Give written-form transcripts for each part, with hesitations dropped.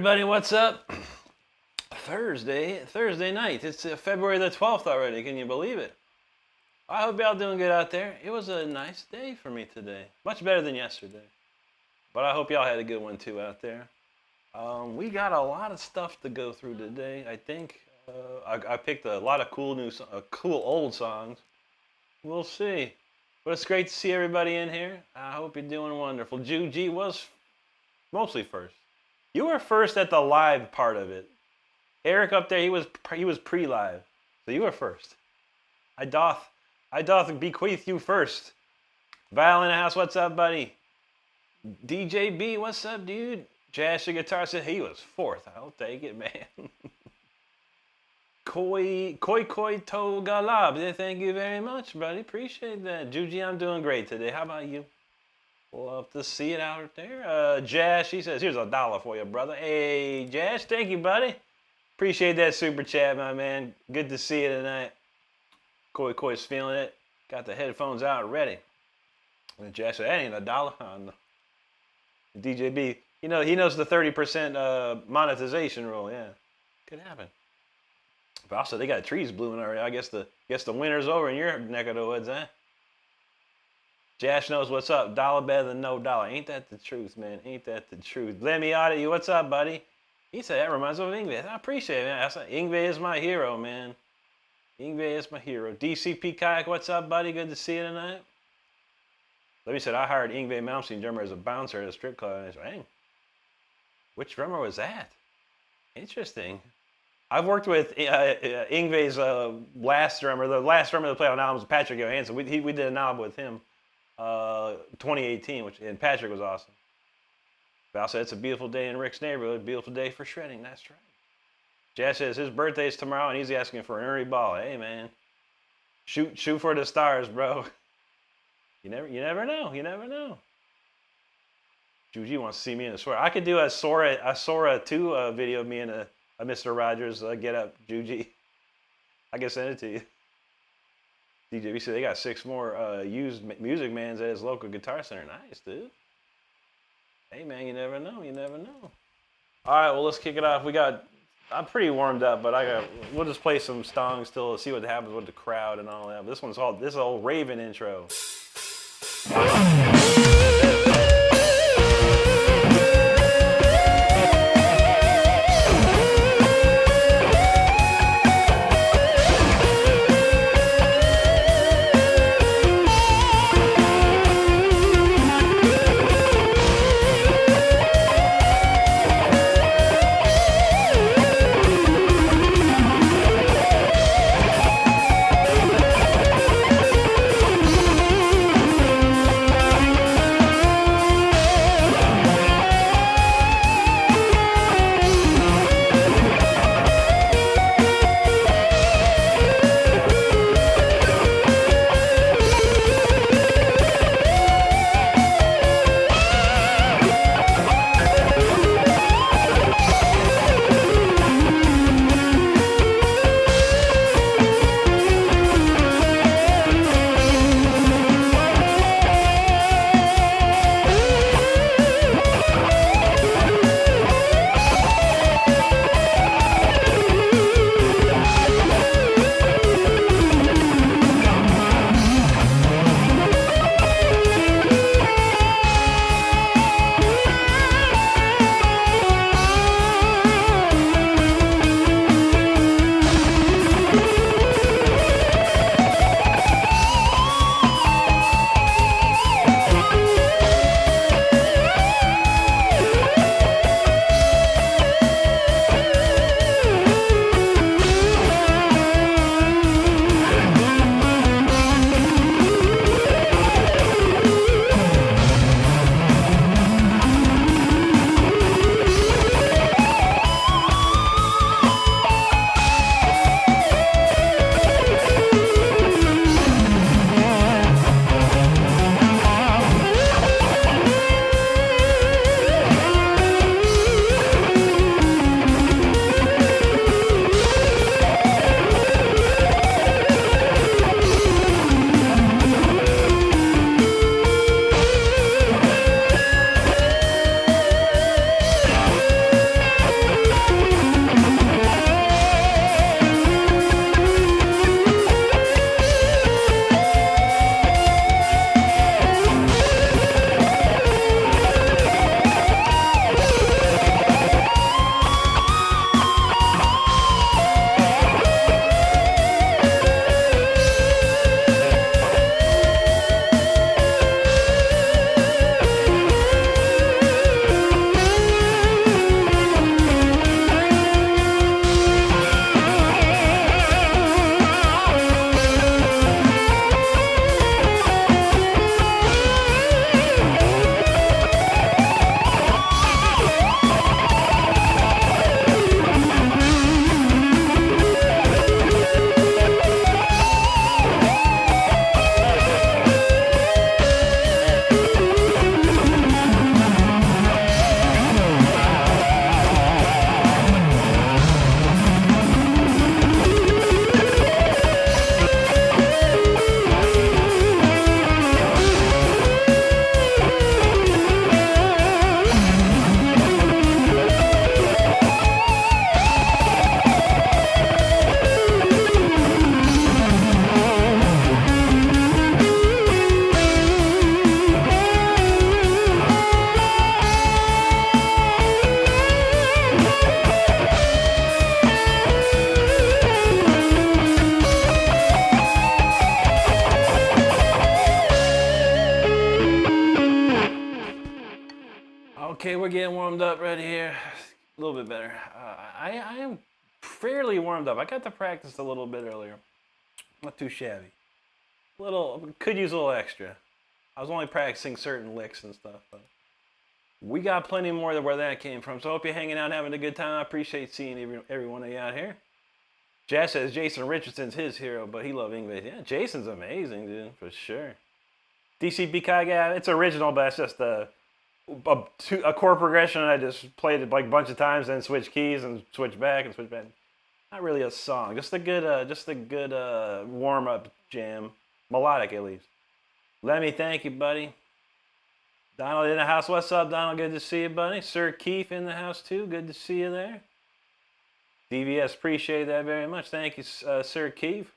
everybody, what's up? Thursday night. It's February the 12th already. Can you believe it? I hope y'all doing good out there. It was a nice day for me today. Much better than yesterday. But I hope y'all had a good one too out there. We got a lot of stuff to go through today. I think I picked a lot of cool old songs. We'll see. But it's great to see everybody in here. I hope you're doing wonderful. G was mostly first. You were first at the live part of it. Eric up there, he was pre-live, so you were first. I doth bequeath you first. Val in the house, what's up, buddy? DJ B, what's up, dude? Jazz the guitar said he was fourth. I'll take it, man. Koi to galab. Thank you very much, buddy. Appreciate that. Juji, I'm doing great today. How about you? Love to see it out there. Jazz, she says, here's $1 for you, brother. Hey, Jazz, thank you, buddy. Appreciate that super chat, my man. Good to see you tonight. Koi's feeling it. Got the headphones out ready. And Jazz said, that ain't $1. Oh, no. DJB, he knows the 30% monetization rule, yeah. Could happen. But also, they got trees blooming already. I guess the winter's over in your neck of the woods, huh? Josh knows what's up. Dollar better than no dollar. Ain't that the truth, man? Ain't that the truth? Let me out of you. What's up, buddy? He said, that reminds me of Ingve. I appreciate it, man. Ingve is my hero, man. Ingve is my hero. DCP Kayak, what's up, buddy? Good to see you tonight. Let me said, I hired Ingve Malmsteen drummer as a bouncer at a strip club. And I said, dang, which drummer was that? Interesting. I've worked with Yngwie's last drummer. The last drummer that played on albums was Patrick Johansson. We did an album with him, 2018, and Patrick was awesome. Val said it's a beautiful day in Rick's neighborhood. Beautiful day for shredding. That's right. Jazz says his birthday's tomorrow, and he's asking for an early ball. Hey man, shoot for the stars, bro. You never know. You never know. Juji wants to see me in a Sora. I could do a Sora 2 video of me and a Mr. Rogers get up, Juji. I can send it to you. DJB said they got 6 more used music mans at his local guitar center. Nice, dude. Hey man, you never know. You never know. All right, well let's kick it off. I'm pretty warmed up, but we'll just play some songs till see what happens with the crowd and all that. But this is old Raven intro. Okay, we're getting warmed up right here. A little bit better. I am fairly warmed up. I got to practice a little bit earlier. Not too shabby. Could use a little extra. I was only practicing certain licks and stuff, but we got plenty more where that came from. So I hope you're hanging out and having a good time. I appreciate seeing every one of you out here. Jazz says Jason Richardson's his hero, but he loves English. Yeah, Jason's amazing, dude, for sure. DCB Kai, yeah, it's original, but it's just a chord progression. I just played it like a bunch of times, then switch keys and switch back and switch back. Not really a song, just a good warm up jam, melodic at least. Lemmy, thank you, buddy. Donald in the house. What's up, Donald? Good to see you, buddy. Sir Keith in the house too. Good to see you there. DVS, appreciate that very much. Thank you, Sir Keith.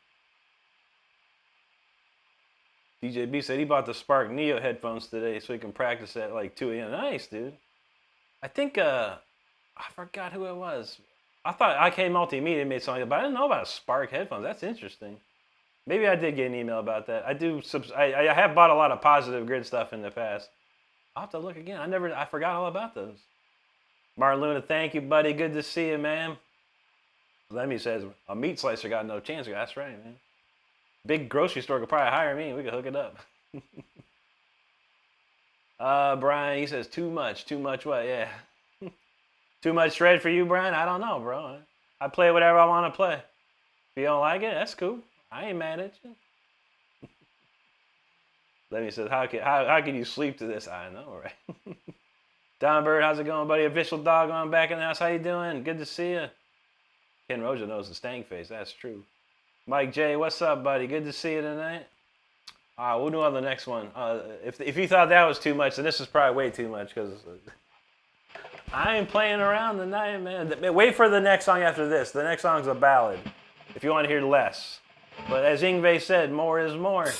DJ B said he bought the Spark Neo headphones today so he can practice at like 2 a.m. Nice, dude. I think, I forgot who it was. I thought IK Multimedia made something, but I didn't know about Spark headphones. That's interesting. Maybe I did get an email about that. I have bought a lot of Positive Grid stuff in the past. I'll have to look again. I forgot all about those. Martin Luna, thank you, buddy. Good to see you, man. Lemmy says, a meat slicer got no chance. That's right, man. Big grocery store could probably hire me. We could hook it up. Brian, he says, too much. Too much what? Yeah. Too much shred for you, Brian? I don't know, bro. I play whatever I want to play. If you don't like it, that's cool. I ain't mad at you. Lemmy says, how can you sleep to this? I know, right? Don Bird, how's it going, buddy? Official Dog on back in the house. How you doing? Good to see you. Ken Roja knows the stank face. That's true. Mike J, what's up, buddy? Good to see you tonight. We'll do on the next one. If you thought that was too much, then this is probably way too much because I ain't playing around tonight, man. Wait for the next song after this. The next song's a ballad. If you want to hear less. But as Yngwie said, more is more.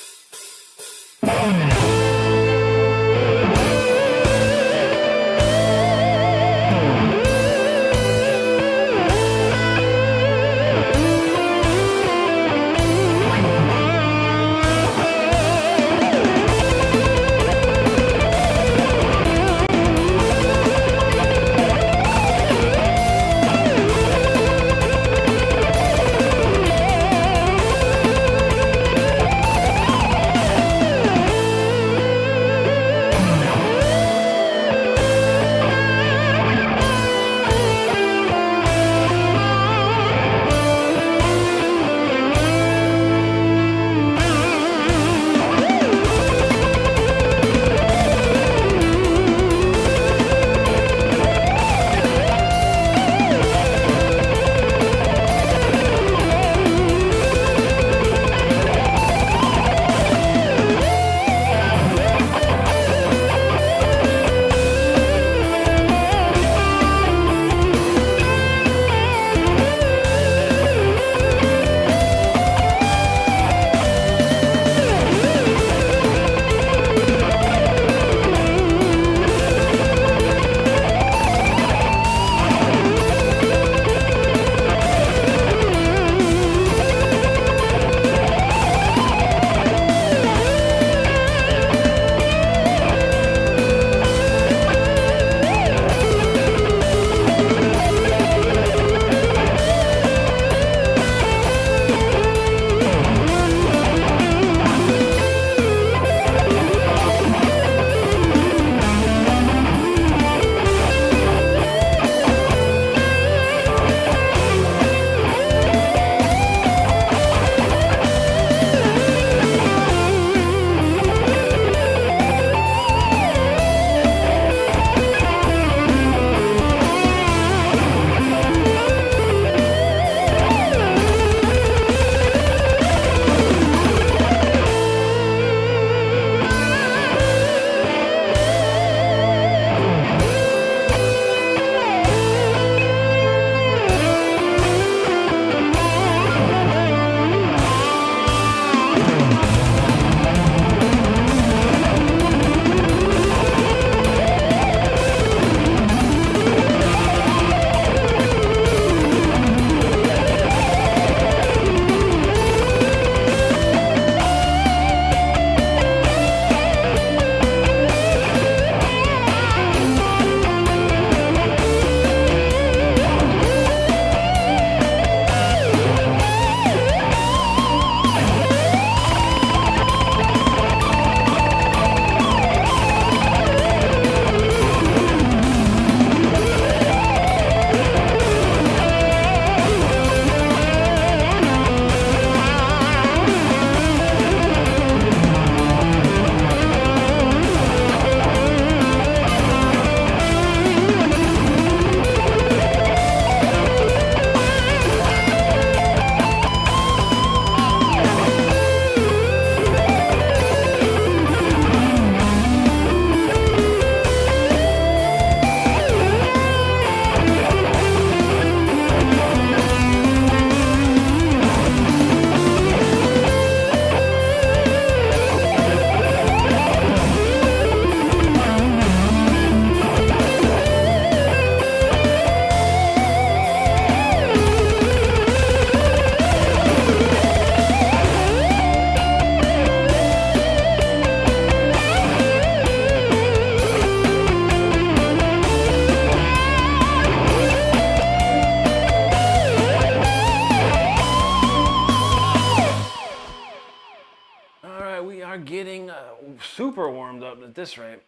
super warmed up at this rate.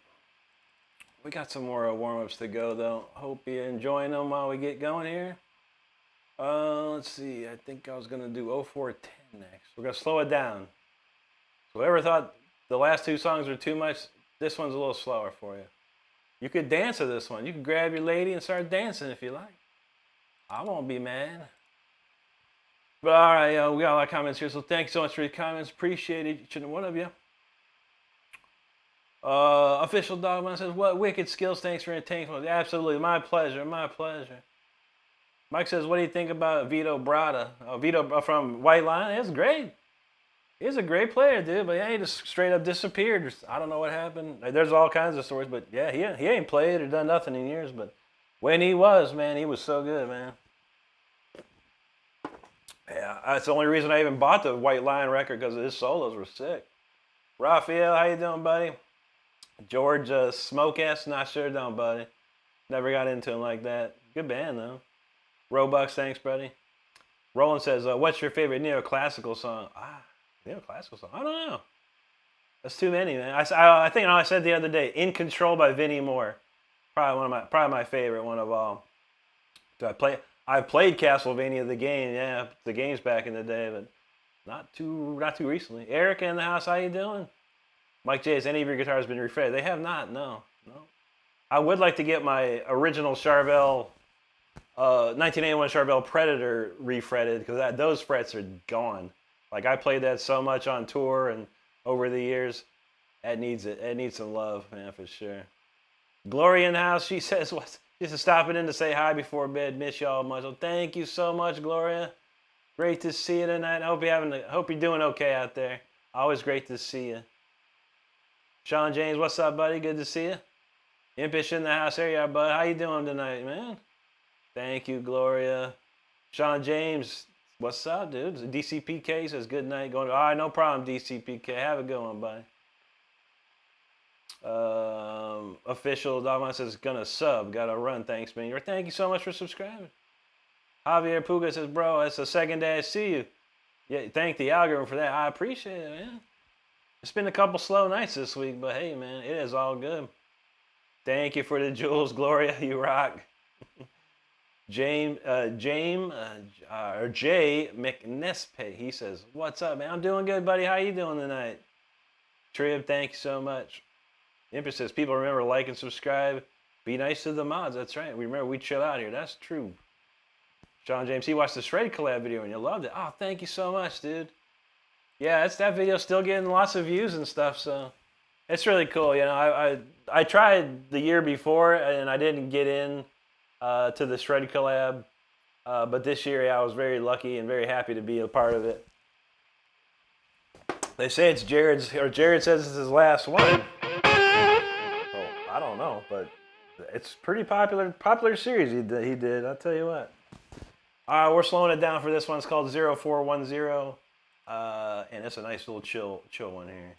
We got some more warm-ups to go, though. Hope you're enjoying them while we get going here. Let's see. I think I was going to do 0410 next. We're going to slow it down. So whoever thought the last two songs were too much, this one's a little slower for you. You could dance to this one. You could grab your lady and start dancing if you like. I won't be mad. But all right, we got a lot of comments here, so thanks so much for your comments. Appreciate each and one of you. Official Dogman says, what wicked skills, thanks for entertaining. Absolutely, my pleasure, my pleasure. Mike says, what do you think about Vito Bratta? Vito from White Lion, it's great. He's a great player, dude, but yeah, he just straight up disappeared. I don't know what happened. There's all kinds of stories, but yeah, he ain't played or done nothing in years, but when he was, man, he was so good, man. Yeah, that's the only reason I even bought the White Lion record, because his solos were sick. Raphael, how you doing, buddy? George Smoke-ass, not sure, don't, buddy. Never got into him like that. Good band, though. Robux, thanks, buddy. Roland says, what's your favorite neoclassical song? Neoclassical song? I don't know. That's too many, man. I think I said the other day, In Control by Vinnie Moore. Probably my favorite one of all. I played Castlevania the game, yeah, the games back in the day, but not too recently. Erica in the house, how you doing? Mike J, has any of your guitars been refretted? They have not, no. I would like to get my original Charvel, 1981 Charvel Predator refretted, because those frets are gone. Like, I played that so much on tour and over the years. That needs it. It needs some love, man, for sure. Gloria in the house, she says, just stopping in to say hi before bed. Miss y'all much. Well, thank you so much, Gloria. Great to see you tonight. I hope you're doing okay out there. Always great to see you. Sean James, what's up, buddy? Good to see you. Impish in the house. There you are, bud. How you doing tonight, man? Thank you, Gloria. Sean James, what's up, dude? DCPK says good night. All right, no problem, DCPK. Have a good one, buddy. Official Dogman says gonna sub. Gotta run. Thanks, man. Thank you so much for subscribing. Javier Puga says, bro, it's the second day I see you. Yeah, thank the algorithm for that. I appreciate it, man. It's been a couple slow nights this week, but hey, man, it is all good. Thank you for the jewels, Gloria. You rock. Jay McNespe, he says, what's up, man? I'm doing good, buddy. How you doing tonight? Trib, thank you so much. Imper says, people remember, like and subscribe. Be nice to the mods. That's right. We chill out here. That's true. Sean James, he watched the Shred collab video and you loved it. Oh, thank you so much, dude. Yeah, that video's still getting lots of views and stuff, so it's really cool. You know, I tried the year before and I didn't get in to the Shred collab, but this year, yeah, I was very lucky and very happy to be a part of it. They say it's Jared says it's his last one. Oh, I don't know, but it's pretty popular series he did. I'll tell you what. All right, we're slowing it down for this one. It's called 0410. And it's a nice little chill one here.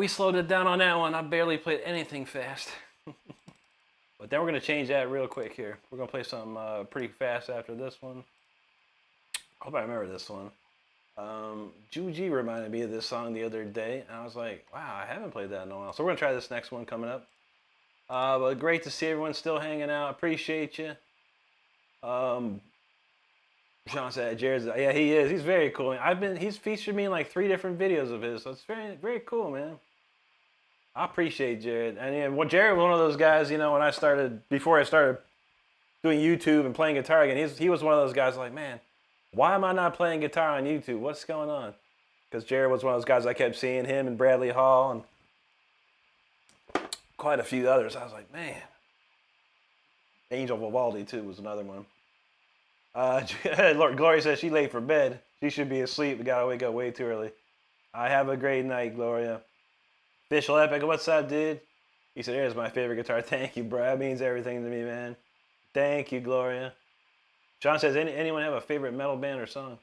we slowed it down on that one. I barely played anything fast. But then we're going to change that real quick here. We're going to play something pretty fast after this one. I hope I remember this one. Juji reminded me of this song the other day. And I was like, wow, I haven't played that in a while. So we're going to try this next one coming up. But great to see everyone still hanging out. Appreciate you. Sean said, Jared's, yeah, he is. He's very cool. He's featured me in like 3 different videos of his. So it's very, very cool, man. I appreciate Jared. And well, Jared was one of those guys, you know, before I started doing YouTube and playing guitar again, he was one of those guys like, man, why am I not playing guitar on YouTube? What's going on? Because Jared was one of those guys I kept seeing, him and Bradley Hall and quite a few others. I was like, man. Angel Vivaldi, too, was another one. Gloria says she late for bed. She should be asleep. We got to wake up way too early. I have a great night, Gloria. Official Epic, what's up, dude? He said, here's my favorite guitar. Thank you, bro. That means everything to me, man. Thank you, Gloria. John says, anyone have a favorite metal band or song?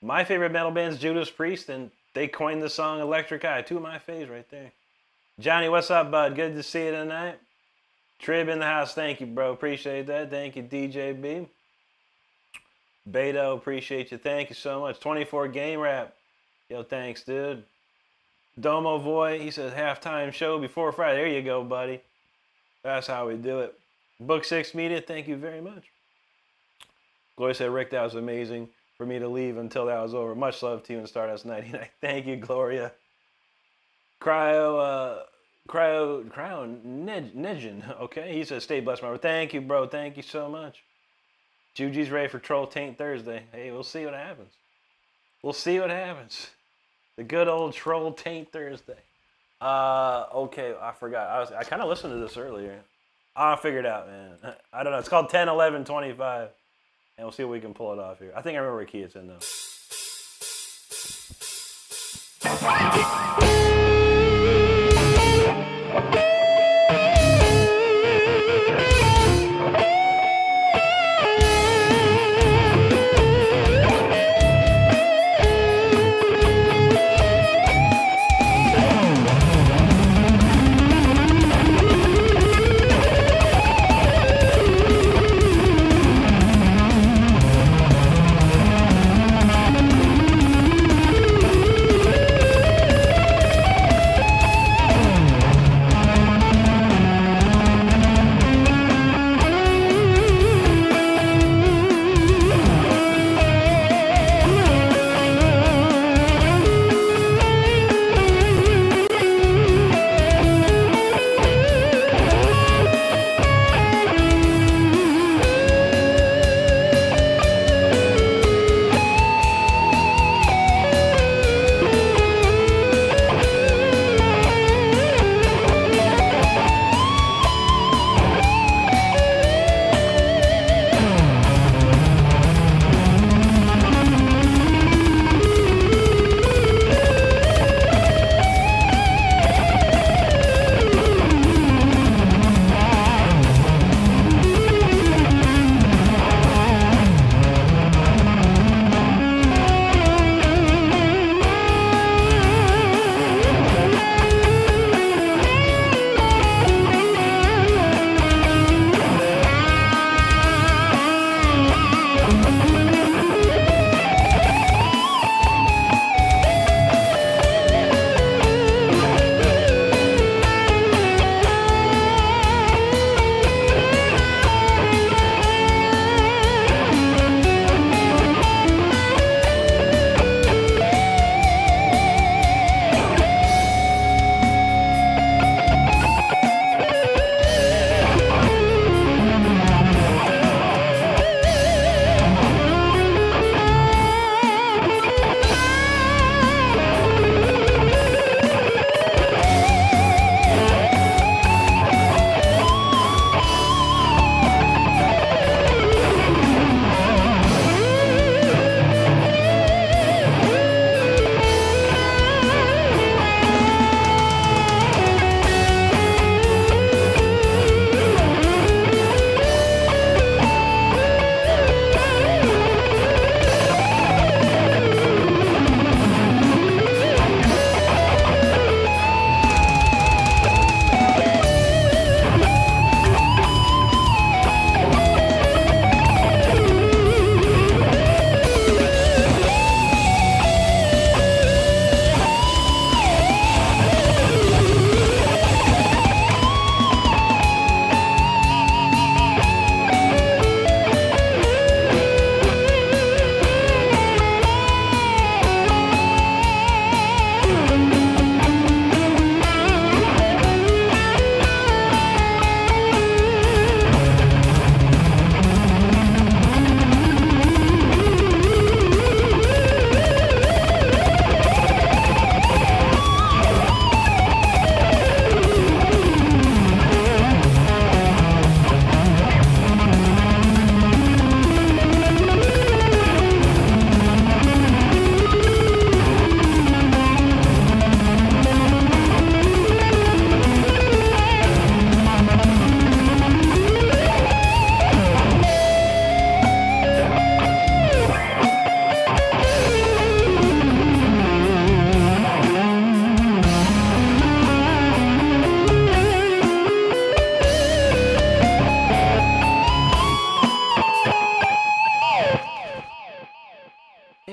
My favorite metal band is Judas Priest, and they coined the song Electric Eye. 2 of my faves right there. Johnny, what's up, bud? Good to see you tonight. Trib in the house. Thank you, bro. Appreciate that. Thank you, DJB. Beto, appreciate you. Thank you so much. 24 Game Rap. Yo, thanks, dude. Domo Voy, he says, halftime show before Friday. There you go, buddy. That's how we do it. Book 6 Media, thank you very much. Gloria said, Rick, that was amazing for me to leave until that was over. Much love to you and Stardust 99. Thank you, Gloria. Cryo Nejin, okay? He says, stay blessed, my bro. Thank you, bro. Thank you so much. Juji's ready for Troll Taint Thursday. Hey, we'll see what happens. We'll see what happens. The good old Troll Taint Thursday. Okay, I forgot. I kind of listened to this earlier. I'll figure it out, man. I don't know. It's called 10, 11, 25. And we'll see if we can pull it off here. I think I remember what key it's in, though.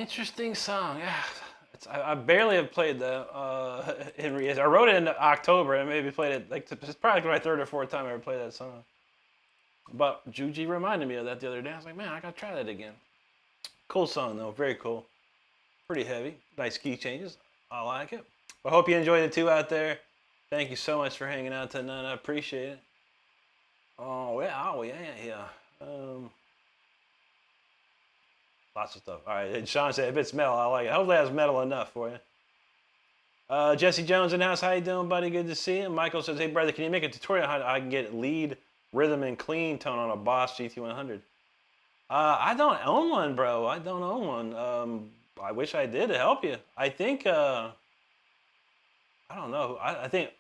Interesting song. Yeah, I barely have played that. I wrote it in October and maybe played it it's probably my third or fourth time I ever played that song. But Juji reminded me of that the other day. I was like, man, I gotta try that again. Cool song though, very cool. Pretty heavy. Nice key changes. I like it. I hope you enjoyed it too out there. Thank you so much for hanging out tonight. I appreciate it. Oh yeah. Lots of stuff. All right, and Sean said if it's metal, I like it. Hopefully that's metal enough for you. Jesse Jones in the house. How you doing, buddy? Good to see you. Michael says, hey brother, can you make a tutorial how I can get lead, rhythm, and clean tone on a Boss GT100? I don't own one, bro. I don't own one. I wish I did to help you. I think I don't know. I think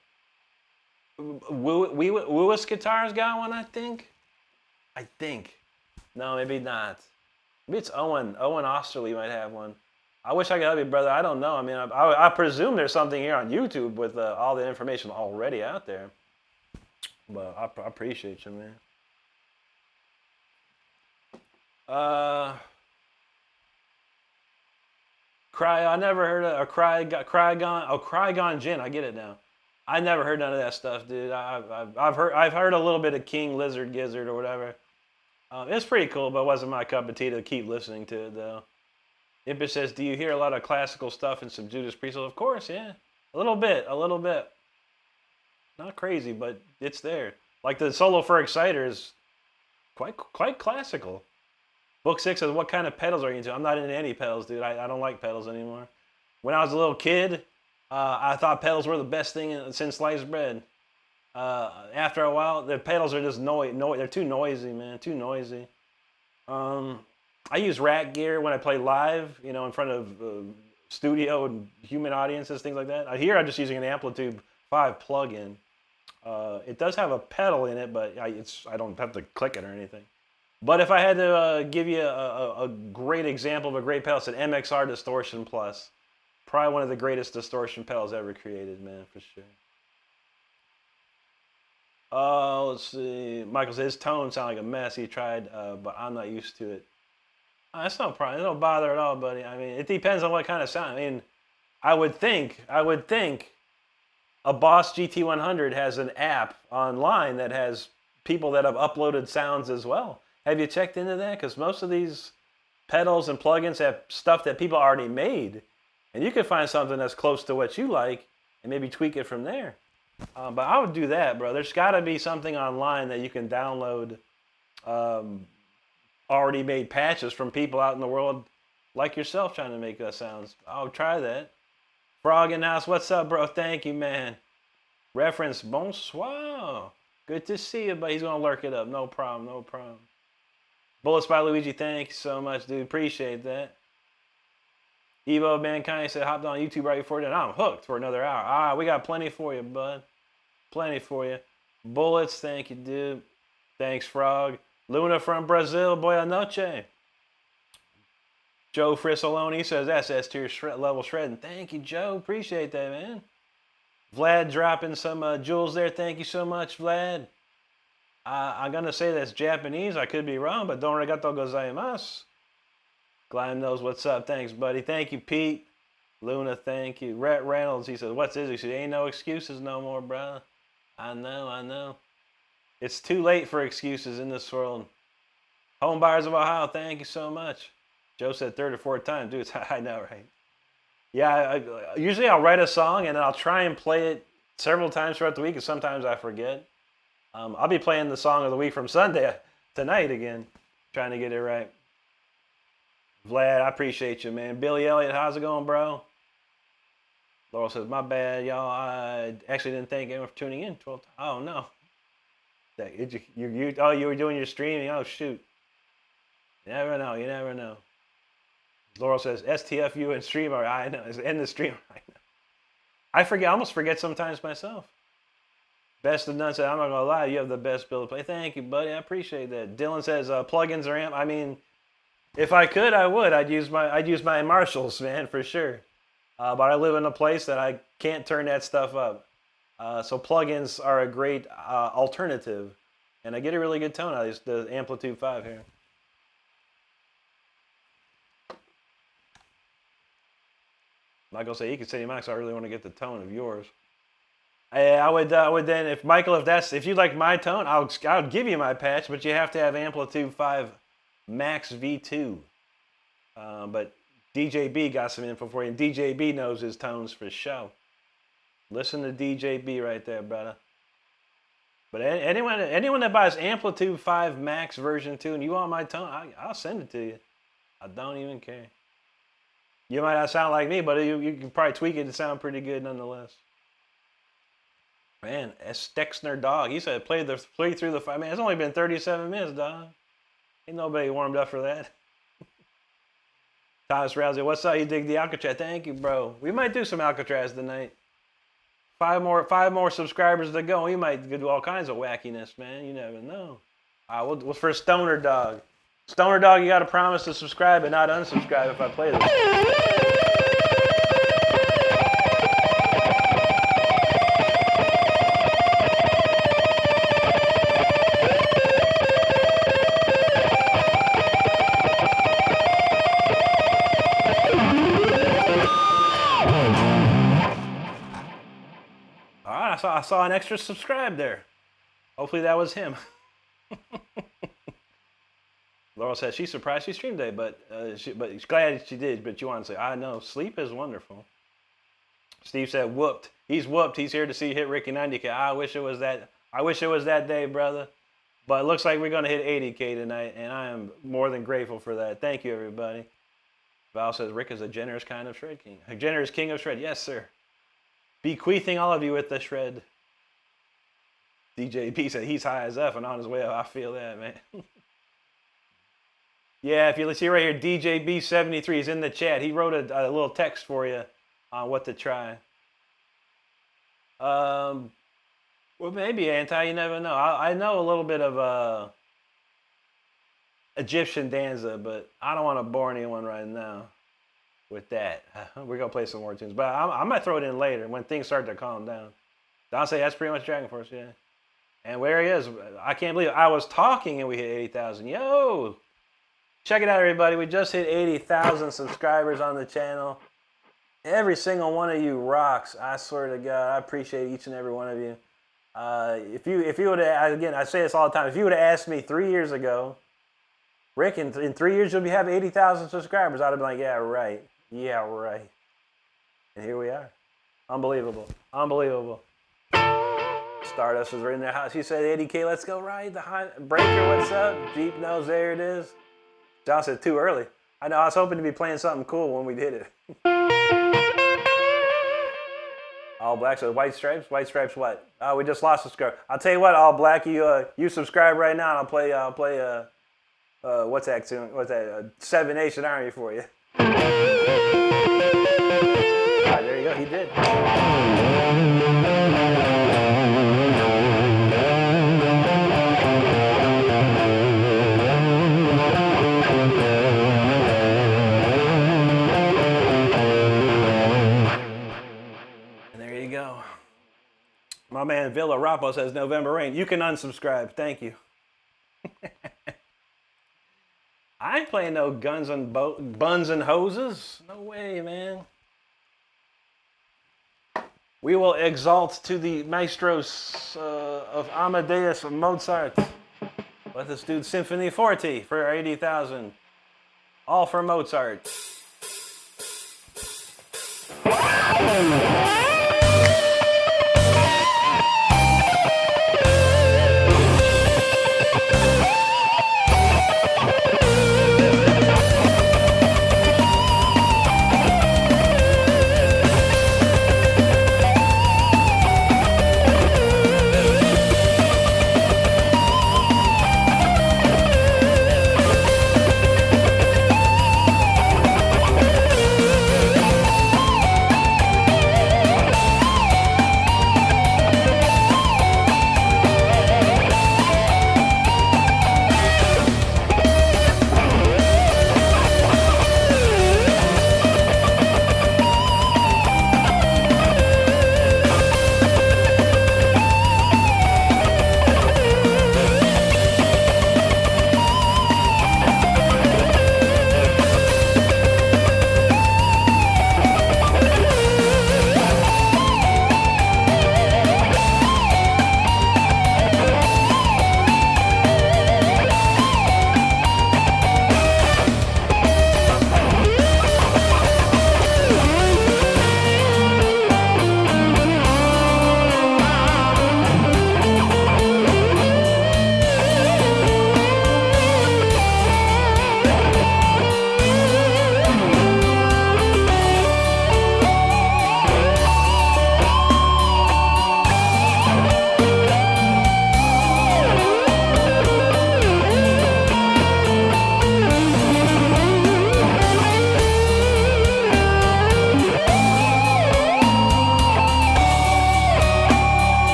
Woois Guitars got one. I think. No, maybe not. Maybe it's Owen. Owen Osterley might have one. I wish I could help you, brother. I don't know. I mean, I presume there's something here on YouTube with all the information already out there. But I appreciate you, man. I never heard of Crygon Gin. I get it now. I never heard none of that stuff, dude. I've heard a little bit of King Lizard Gizzard or whatever. It's pretty cool, but it wasn't my cup of tea to keep listening to it though. Impish says, do you hear a lot of classical stuff in some Judas Priest? Of course, yeah. A little bit. Not crazy, but it's there. Like the solo for Exciter is quite classical. Book 6 says, what kind of pedals are you into? I'm not into any pedals, dude. I don't like pedals anymore. When I was a little kid, I thought pedals were the best thing since sliced bread. After a while, the pedals are just they're too noisy, man. Too noisy. I use rack gear when I play live, in front of studio and human audiences, things like that. Here, I'm just using an Amplitude 5 plug-in. It does have a pedal in it, but I don't have to click it or anything. But if I had to give you a great example of a great pedal, it's an MXR Distortion Plus. Probably one of the greatest distortion pedals ever created, man, for sure. Let's see. Michael says his tones sound like a mess. He tried, but I'm not used to it. That's no problem. It don't bother at all, buddy. I mean, it depends on what kind of sound. I mean, I would think a Boss GT100 has an app online that has people that have uploaded sounds as well. Have you checked into that? Because most of these pedals and plugins have stuff that people already made. And you could find something that's close to what you like and maybe tweak it from there. But I would do that, bro. There's got to be something online that you can download already made patches from people out in the world like yourself trying to make sounds. I'll try that. Frog in the house, what's up, bro? Thank you, man. Reference, bonsoir. Good to see you, but he's going to lurk it up. No problem. Bullets by Luigi, thank you so much, dude. Appreciate that. Evo of Mankind said, hopped on YouTube right before that. I'm hooked for another hour. We got plenty for you, bud. Plenty for you. Bullets, thank you, dude. Thanks, Frog. Luna from Brazil, boa noche. Joe Frisoloni says, SS tier level shredding. Thank you, Joe. Appreciate that, man. Vlad dropping some jewels there. Thank you so much, Vlad. I'm going to say that's Japanese. I could be wrong, but don arigato gozaimasu. Glenn knows what's up. Thanks, buddy. Thank you, Pete. Luna, thank you. Rhett Reynolds, he says, what's his excuse? Ain't no excuses no more, bro. I know. It's too late for excuses in this world. Home Buyers of Ohio, thank you so much. Joe said third or fourth time. Dude, I know, right? Yeah, usually I'll write a song and I'll try and play it several times throughout the week, and sometimes I forget. I'll be playing the song of the week from Sunday tonight again, trying to get it right. Vlad, I appreciate you, man. Billy Elliott, how's it going, bro? Laurel says, my bad, y'all. I actually didn't thank anyone for tuning in. Oh, no. You were doing your streaming? Oh, shoot. You never know. Laurel says, STFU and streamer. I know. End the stream right now. I almost forget sometimes myself. Best of None said, I'm not going to lie, you have the best build to play. Thank you, buddy. I appreciate that. Dylan says, plugins are amp. I mean, if I could, I would. I'd use my Marshalls, man, for sure. But I live in a place that I can't turn that stuff up. So plugins are a great alternative. And I get a really good tone out of the Amplitude 5 here. not gonna say equal max. I really want to get the tone of yours. I would then, if Michael, if you like my tone, I'll give you my patch, but you have to have Amplitude 5 Max V2. But DJB got some info for you, and DJB knows his tones for show. Listen to DJB right there, brother. But anyone that buys Amplitude 5 Max version 2 and you want my tone, I'll send it to you. I don't even care. You might not sound like me, but you can probably tweak it to sound pretty good nonetheless. Man, Stexner Dog, he said play through the 5. Man, it's only been 37 minutes, dog. Ain't nobody warmed up for that. Thomas Rousey, what's up? You dig the Alcatrazz? Thank you, bro. We might do some Alcatrazz tonight. 5 more subscribers to go. We might do all kinds of wackiness, man. You never know. We'll for Stoner Dog. Stoner Dog, you got to promise to subscribe and not unsubscribe if I play this. I saw an extra subscribe there. Hopefully that was him. Laurel says she's surprised she streamed today, but she's glad she did. But you want to say, I know, sleep is wonderful. Steve said, whooped. He's whooped. He's here to see hit Ricky 90K. I wish it was that day, brother. But it looks like we're going to hit 80K tonight, and I am more than grateful for that. Thank you, everybody. Val says, Rick is a generous kind of shred king. A generous king of shred. Yes, sir. Bequeathing all of you with the shred. DJ B said he's high as F and on his way up. I feel that, man. Yeah, if you see right here, DJ B73 is in the chat. He wrote a little text for you on what to try. Well, maybe Anti. You never know. I know a little bit of Egyptian Danza, but I don't want to bore anyone right now with that. We're going to play some more tunes. But I might throw it in later when things start to calm down. Don say that's pretty much Dragon Force, yeah. And where he is, I can't believe it. I was talking and we hit 80,000. Yo! Check it out, everybody. We just hit 80,000 subscribers on the channel. Every single one of you rocks. I swear to God, I appreciate each and every one of you. If you would have, again, I say this all the time, if you would have asked me 3 years ago, Rick, in 3 years you'll have 80,000 subscribers, I'd have been like, yeah, right. Yeah, right. And here we are. Unbelievable. Unbelievable. Stardust is right in their house. He said 80K, let's go ride the high. Breaker, what's up? Jeep knows, there it is. John said too early. I know, I was hoping to be playing something cool when we did it. All Black said White Stripes? White Stripes what? Oh, we just lost a subscriber. I'll tell you what, All Black, you subscribe right now and I'll play what's that tune? What's that? 7 Nation Army for you. All right, there you go, he did. My man Villa Rapo says November Rain. You can unsubscribe. Thank you. I ain't playing no guns and buns and hoses. No way, man. We will exalt to the maestros of Amadeus and Mozart. Let us do Symphony Forte for 80,000. All for Mozart.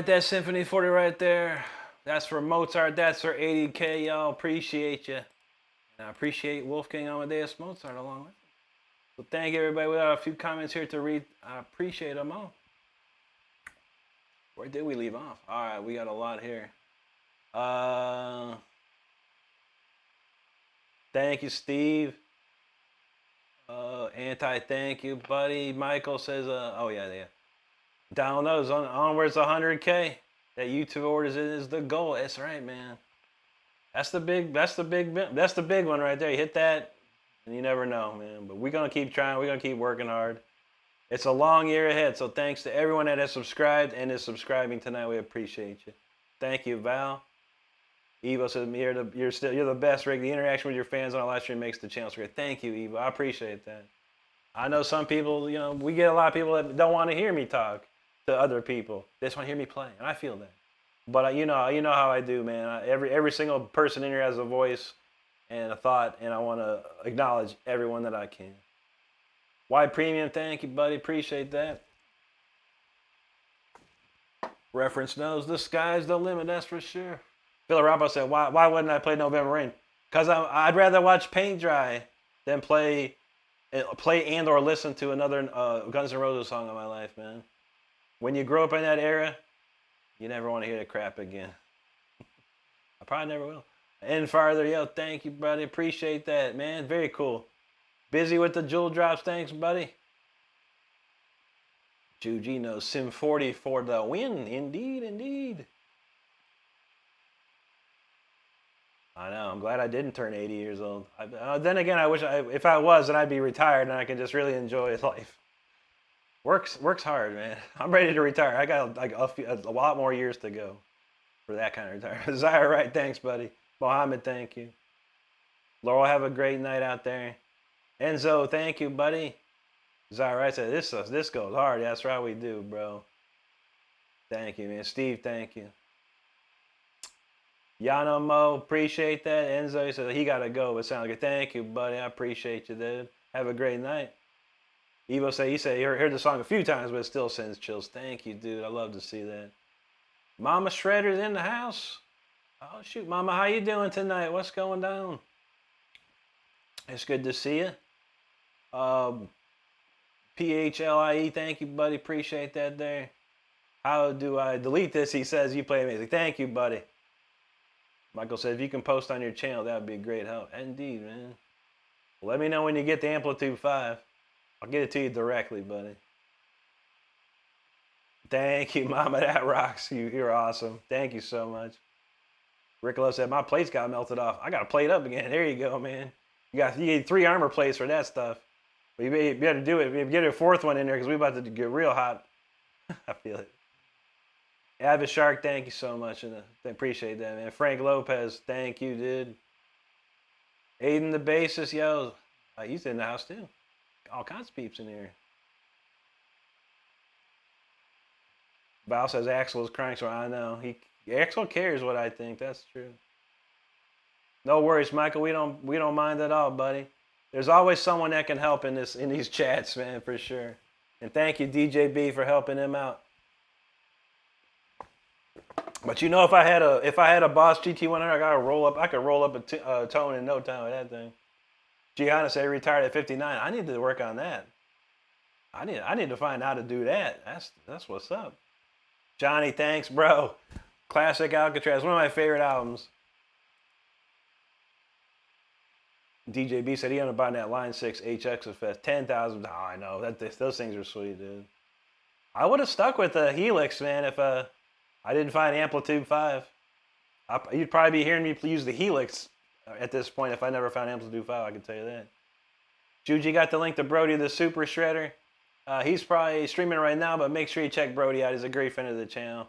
got that Symphony 40 right there. That's for Mozart. That's for 80K, y'all. Appreciate you. And I appreciate Wolfgang Amadeus Mozart along with it. So thank you, everybody. We got a few comments here to read. I appreciate them all. Where did we leave off? All right, we got a lot here. Thank you, Steve. Thank you, buddy. Michael says, oh yeah. Downloads onwards 100K. That YouTube orders is the goal. That's right, man. That's the big one right there. You hit that, and you never know, man. But we're gonna keep trying. We're gonna keep working hard. It's a long year ahead. So thanks to everyone that has subscribed and is subscribing tonight. We appreciate you. Thank you, Val. Evo says you're the best, Rick. The interaction with your fans on our live stream makes the channel great. Thank you, Evo. I appreciate that. I know some people, we get a lot of people that don't want to hear me talk to other people. They just want to hear me play, and I feel that. But you know how I do, man. Every single person in here has a voice and a thought, and I want to acknowledge everyone that I can. Why Premium? Thank you, buddy. Appreciate that. Reference knows the sky's the limit. That's for sure. Phil Rambo said, "Why wouldn't I play November Rain? Because I'd rather watch paint dry than play and or listen to another Guns N' Roses song in my life, man. When you grow up in that era, you never want to hear the crap again. I probably never will. And farther, yo, thank you, buddy. Appreciate that, man. Very cool. Busy with the jewel drops. Thanks, buddy. Juji knows Sim 40 for the win. Indeed, indeed. I know. I'm glad I didn't turn 80 years old. Then again, I wish if I was, then I'd be retired and I could just really enjoy life. Works hard, man. I'm ready to retire. I got like a lot more years to go for that kind of retirement. Zaya, right? Thanks, buddy. Mohammed, thank you. Laurel, have a great night out there. Enzo, thank you, buddy. Zaya, right? Said this goes hard. That's right, we do, bro. Thank you, man. Steve, thank you. Yano Mo, appreciate that. Enzo said he gotta go, but sounds good. Thank you, buddy. I appreciate you, dude. Have a great night. Evo he said he heard the song a few times, but it still sends chills. Thank you, dude. I love to see that. Mama Shredder's in the house. Oh shoot, Mama, how you doing tonight? What's going down? It's good to see you. PHLIE, thank you, buddy. Appreciate that there. How do I delete this? He says you play amazing. Thank you, buddy. Michael said if you can post on your channel, that would be a great help. Indeed, man. Well, let me know when you get the Amplitude 5. I'll get it to you directly, buddy. Thank you, Mama. That rocks. You're awesome. Thank you so much. Riccolo said my plates got melted off. I got to plate up again. There you go, man. You need 3 armor plates for that stuff. But you better do it. You get a 4th one in there because we're about to get real hot. I feel it. Avid Shark, thank you so much. And I appreciate that, man. Frank Lopez, thank you, dude. Aiden the bassist, yo. He's in the house, too. All kinds of peeps in here. Val says Axel is crying, so I know. Axel cares what I think. That's true. No worries, Michael. We don't mind at all, buddy. There's always someone that can help in these chats, man, for sure. And thank you, DJ B, for helping him out. But you know, if I had a Boss GT100, I could roll up a tone in no time with that thing. Gianna said he retired at 59. I need to work on that. I need to find out how to do that. That's what's up. Johnny, thanks, bro. Classic Alcatrazz, one of my favorite albums. DJ B said he ended up buying that Line 6 HX Fest. 10,000. Oh, I know. Those things are sweet, dude. I would have stuck with the Helix, man, if I didn't find Amplitude 5. You'd probably be hearing me use the Helix at this point if I never found Amplitude 5, I can tell you that. Juji got the link to Brody the Super Shredder. He's probably streaming right now, but make sure you check Brody out. He's a great friend of the channel.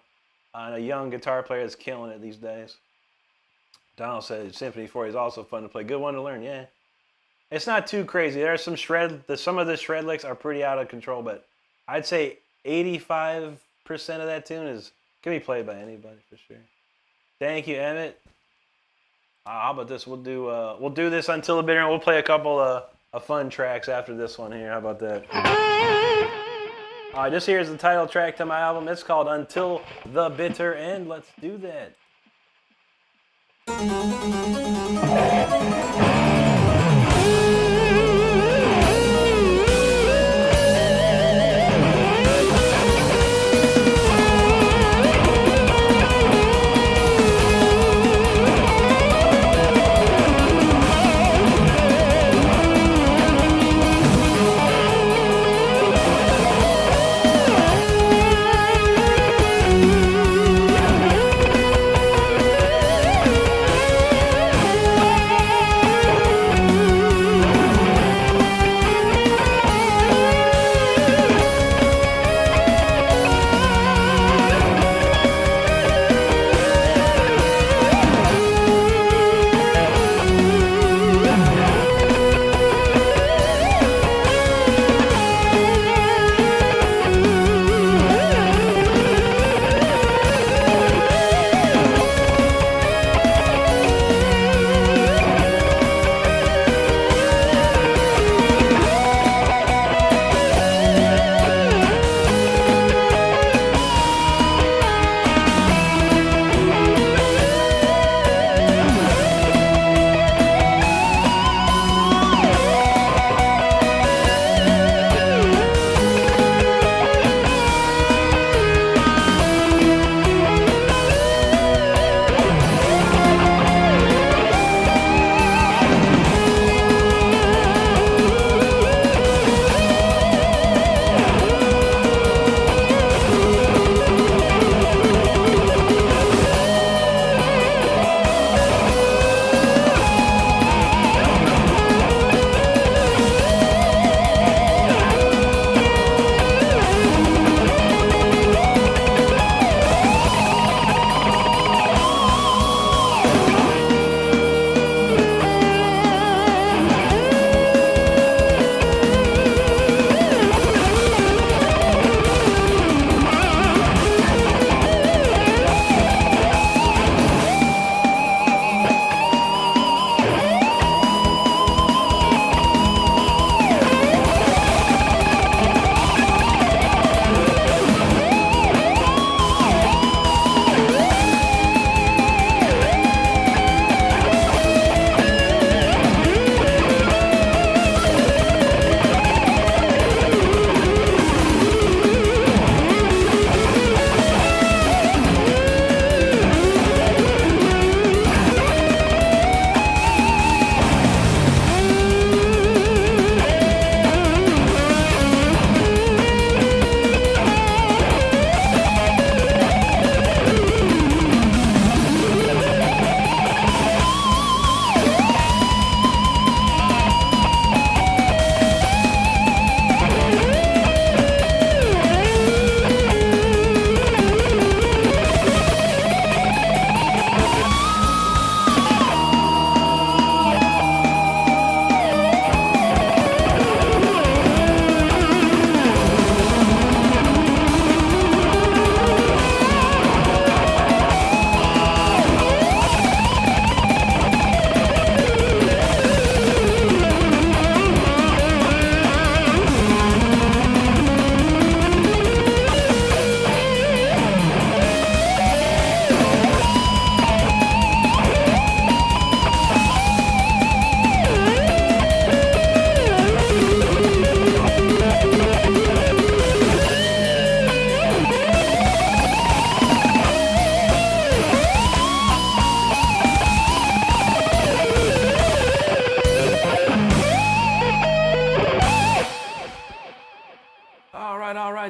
A young guitar player that's killing it these days. Donald said Symphony 4 is also fun to play. Good one to learn, yeah. It's not too crazy. There's some some of the shred licks are pretty out of control, but I'd say 85% of that tune can be played by anybody for sure. Thank you, Emmett. How about this? We'll do this until the bitter end. We'll play a couple of fun tracks after this one here. How about that? All right, this here is the title track to my album. It's called Until the Bitter End. Let's do that.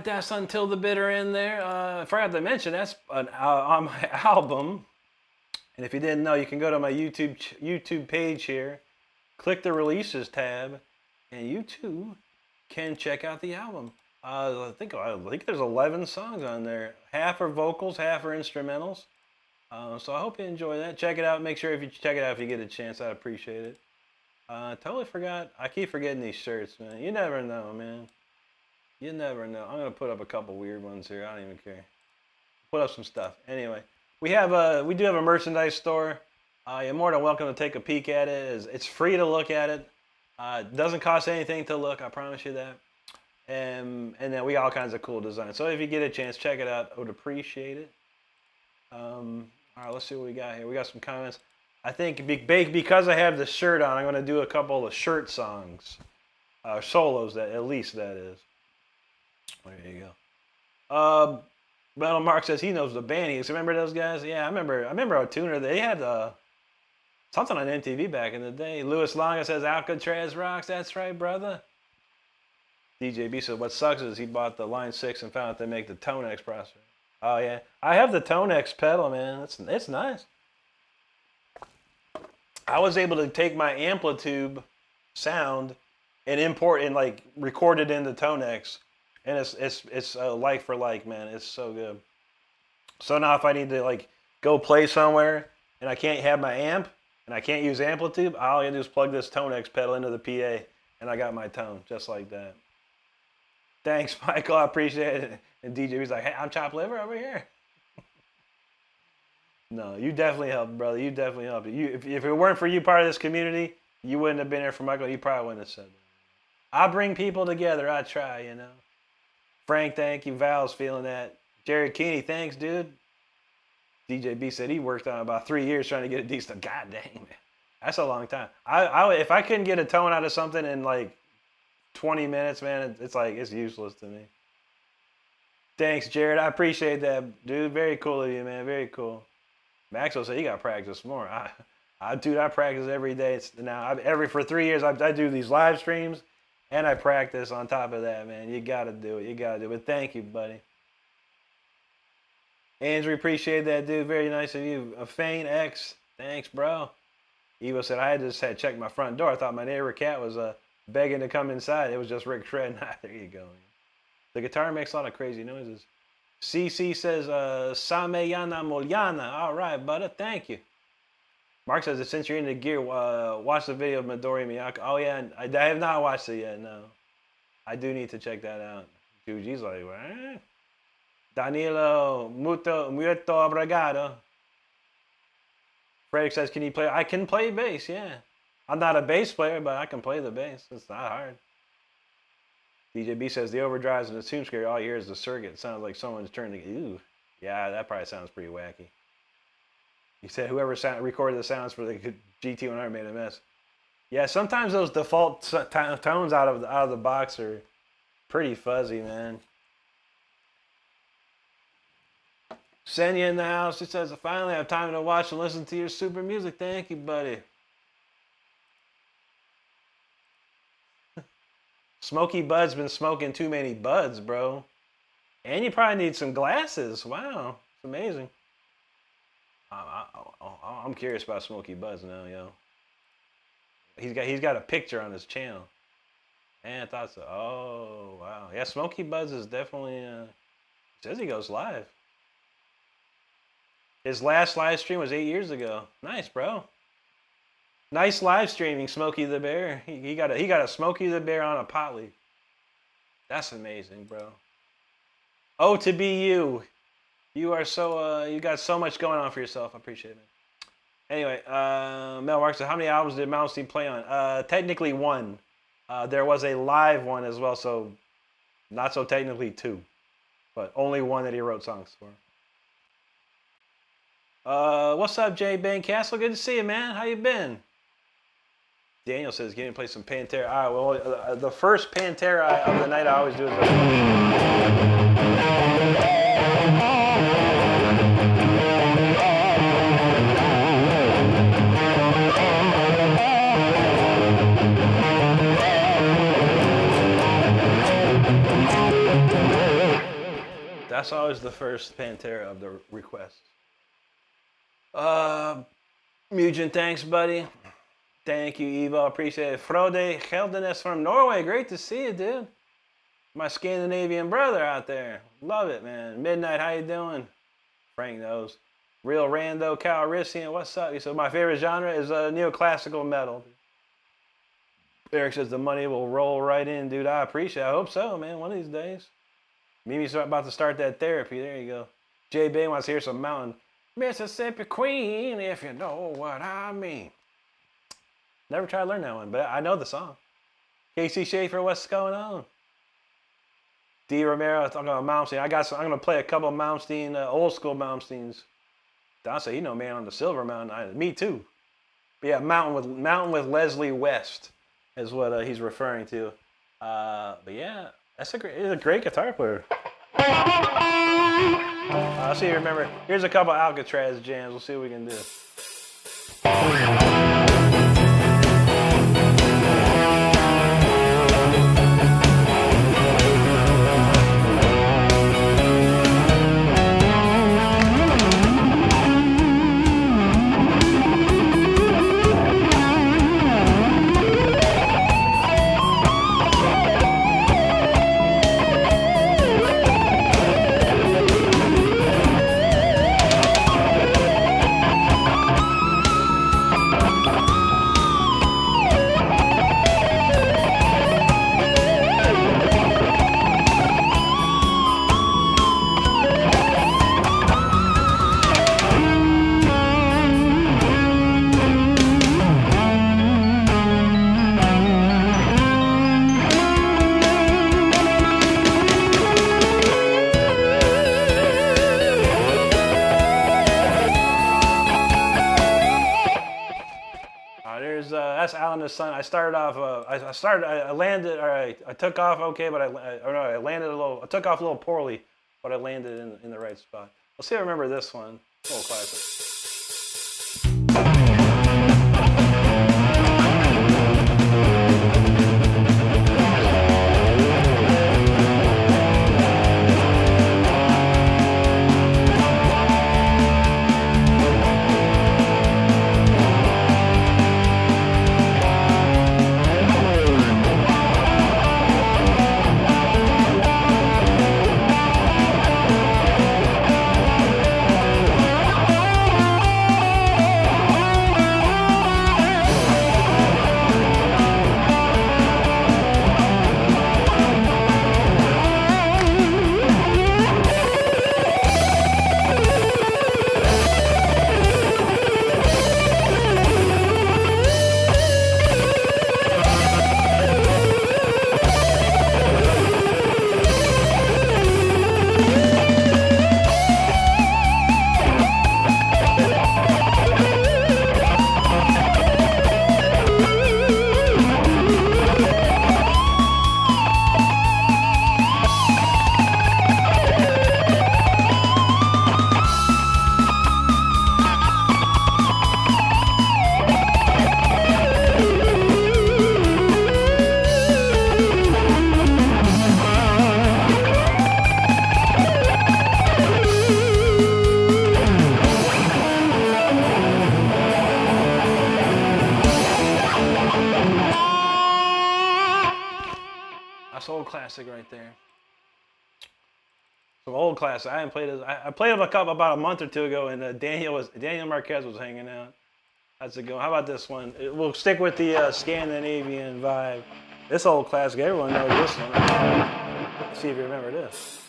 That's Until the Bitter End there. I forgot to mention, that's on my album. And if you didn't know, you can go to my YouTube page here, click the Releases tab, and you too can check out the album. I think there's 11 songs on there. Half are vocals, half are instrumentals. So I hope you enjoy that. Check it out. Make sure if you check it out if you get a chance. I'd appreciate it. Totally forgot. I keep forgetting these shirts, man. You never know, man. You never know. I'm gonna put up a couple weird ones here. I don't even care. Put up some stuff. Anyway, we do have a merchandise store. You're more than welcome to take a peek at it. It's free to look at it. It doesn't cost anything to look. I promise you that. And then we got all kinds of cool designs. So if you get a chance, check it out. I would appreciate it. All right, let's see what we got here. We got some comments. I think because I have the shirt on, I'm going to do a couple of shirt songs. Solos, that at least that is. There you go. Metal Mark says he knows the Bannies. Remember those guys? Yeah, I remember a tuner. They had something on MTV back in the day. Louis Longa says Alcatrazz rocks. That's right, brother. DJ B said what sucks is he bought the Line 6 and found out they make the Tone X processor. Oh yeah, I have the Tone X pedal, man. It's nice. I was able to take my Amplitude sound and import and like record it into Tone X, and it's like for like, man. It's so good. So now if I need to like go play somewhere and I can't have my amp and I can't use Amplitude, all I have to do is plug this Tone X pedal into the PA, and I got my tone just like that. Thanks, Michael. I appreciate it. And DJ was like, hey, I'm chopped liver over here. No, you definitely helped, brother. You definitely helped. If it weren't for you part of this community, you wouldn't have been here for Michael. He probably wouldn't have said that. I bring people together. I try, you know. Frank, thank you. Val's feeling that. Jared Keeney, thanks, dude. DJ B said he worked on about 3 years trying to get a decent. God dang, man. That's a long time. If I couldn't get a tone out of something in like 20 minutes, man, it's useless to me. Thanks, Jared. I appreciate that, dude. Very cool of you, man. Very cool. Maxwell said you got to practice more. I practice every day. For 3 years, I do these live streams, and I practice on top of that, man. You got to do it. You got to do it. But thank you, buddy. Andrew, appreciate that, dude. Very nice of you. Fane X, thanks, bro. Evo said I just had checked my front door. I thought my neighbor cat was begging to come inside. It was just Rick Shred. There you go. The guitar makes a lot of crazy noises. CC says, Sameyana Molyana. All right, brother. Thank you. Mark says that since you're into gear, watch the video of Midori Miyako. Oh, yeah. I have not watched it yet, no. I do need to check that out. Juji's like, what? Danilo Muto Obrigado. Frederick says, can you play? I can play bass, yeah. I'm not a bass player, but I can play the bass. It's not hard. DJ B says the overdrives and the tune scare, all you hear is the circuit. It sounds like someone's turning. Ooh, yeah, that probably sounds pretty wacky. He said whoever recorded the sounds for the GT100 made a mess. Yeah, sometimes those default tones out of the box are pretty fuzzy, man. Senya in the house. She says, I finally have time to watch and listen to your super music. Thank you, buddy. Smokey Bud's been smoking too many buds, bro. And you probably need some glasses. Wow, it's amazing. I'm curious about Smokey Bud's now, yo. He's got a picture on his channel. And I thought so. Oh, wow. Yeah, Smokey Bud's is definitely, says he goes live. His last live stream was 8 years ago. Nice, bro. Nice live streaming, Smokey the Bear. He got a Smokey the Bear on a pot leaf. That's amazing, bro. Oh, to be you. You are so you got so much going on for yourself. I appreciate it. Anyway, Mel Mark said, how many albums did Milestone play on? Technically one. There was a live one as well, so not so technically two, but only one that he wrote songs for. What's up, Jay Ben Castle? Good to see you, man. How you been? Daniel says, getting to play some Pantera. All right, well, the first Pantera of the night I always do is that's always the first Pantera of the request. Mugen, thanks, buddy. Thank you, Evo. Appreciate it. Frode Geldenes from Norway. Great to see you, dude. My Scandinavian brother out there. Love it, man. Midnight, how you doing? Frank knows. Real Rando Calrissian. What's up? He said, my favorite genre is neoclassical metal. Eric says, the money will roll right in, dude. I appreciate it. I hope so, man. One of these days. Mimi's about to start that therapy. There you go. Jay Bay wants to hear some Mountain. Mississippi Queen, if you know what I mean. Never tried to learn that one, but I know the song. Casey Schaefer, what's going on? D. Romero talking about Malmsteen. I'm gonna play a couple of Malmsteen, old school Malmsteens. Danza, you know, man on the Silver Mountain. Me too. But yeah, Mountain with Leslie West is what he's referring to. But yeah, he's a great guitar player. I'll see you remember. Here's a couple Alcatrazz jams. We'll see what we can do. That's Alan the Sun. I started off. I landed. Or I took off okay, but I landed a little. I took off a little poorly, but I landed in the right spot. Let's see if I remember this one. It's a little classic. Old classic right there. Some old classic. I haven't played this. I played them about a month or two ago, and Daniel Marquez was hanging out. How's it going? How about this one? We'll stick with the Scandinavian vibe. This old classic. Everyone knows this one. Let's see if you remember this.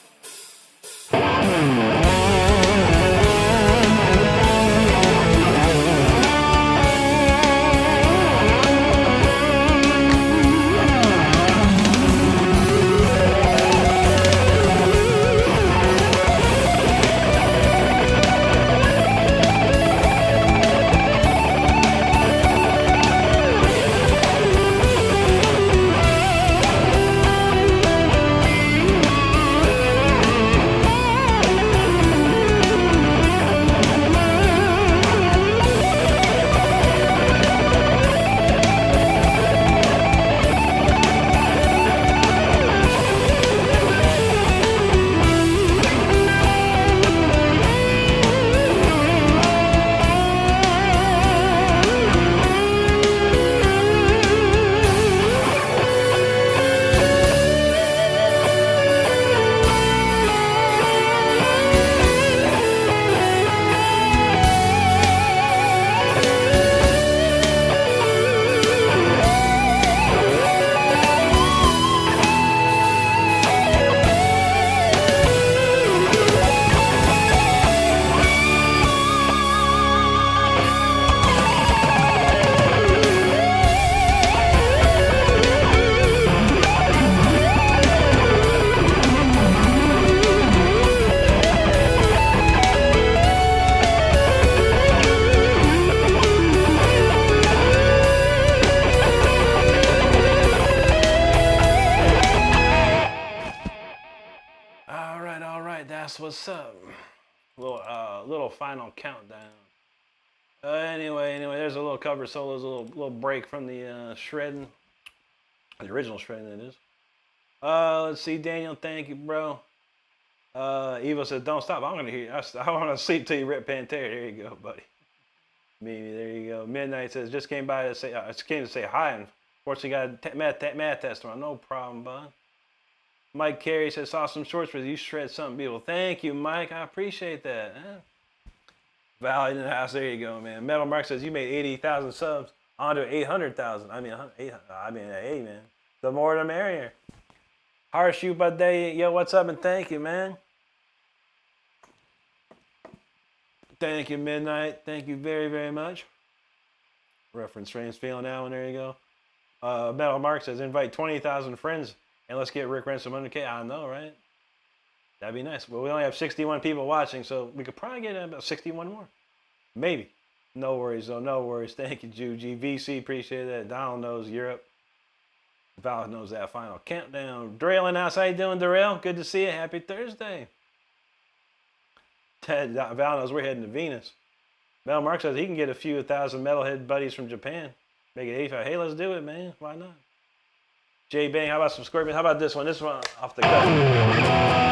That's what's up. Little final countdown. Anyway, there's a little cover solos, a little break from the shredding, the original shredding it is. Let's see, Daniel, thank you, bro. Evo says, don't stop. I'm gonna hear you. I want to sleep till you rip Pantera. There you go, buddy. Mimi, there you go. Midnight says, just came by to say, came to say hi. And unfortunately, got a math test on. No problem, bud. Mike Carey says, saw some shorts with you. Shred something beautiful. Thank you, Mike. I appreciate that. Valley in the house. There you go, man. Metal Mark says, you made 80,000 subs. On to 800,000. hey, man. The more the merrier. Harsh you, bud. Yo, what's up? And thank you, man. Thank you, Midnight. Thank you very, very much. Reference Train's feeling that one. There you go. Metal Mark says, invite 20,000 friends and let's get Rick Renstrom 100K. I know, right? That'd be nice. Well, we only have 61 people watching, so we could probably get about 61 more. Maybe. No worries, though. No worries. Thank you, Juji. VC, appreciate that. Donald knows Europe. Val knows that final countdown. Darrell in the house. How you doing, Darrell? Good to see you. Happy Thursday. Ted, Val knows we're heading to Venus. Mel Mark says he can get a few 1,000 metalhead buddies from Japan. Make it 85. Hey, let's do it, man. Why not? Jay Bang, how about some Scorpion? How about this one? This one off the cut.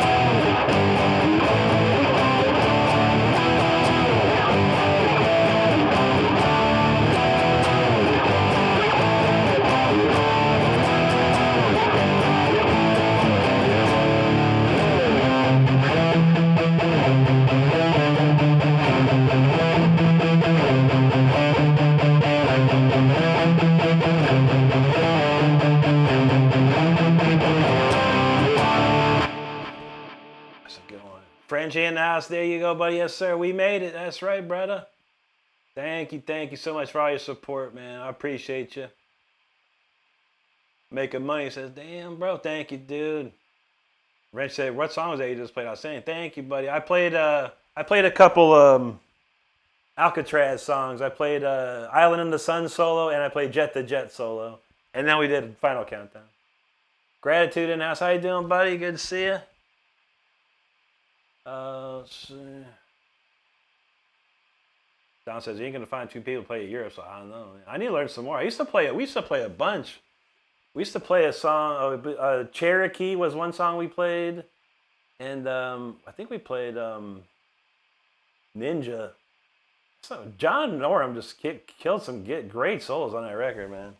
Frenchie in the house. There you go, buddy. Yes, sir. We made it. That's right, brother. Thank you so much for all your support, man. I appreciate you. Making money says, damn, bro. Thank you, dude. Wrench said, what song was that you just played? I was saying, thank you, buddy. I played a couple Alcatrazz songs. I played Island in the Sun solo, and I played Jet to Jet solo. And then we did Final Countdown. Gratitude in the house. How you doing, buddy? Good to see you. Let's see. Don says you ain't gonna find two people to play at Europe, so I don't know. I need to learn some more. We used to play a bunch. We used to play a song. Cherokee was one song we played, and I think we played Ninja. So John Norum just killed some great solos on that record, man.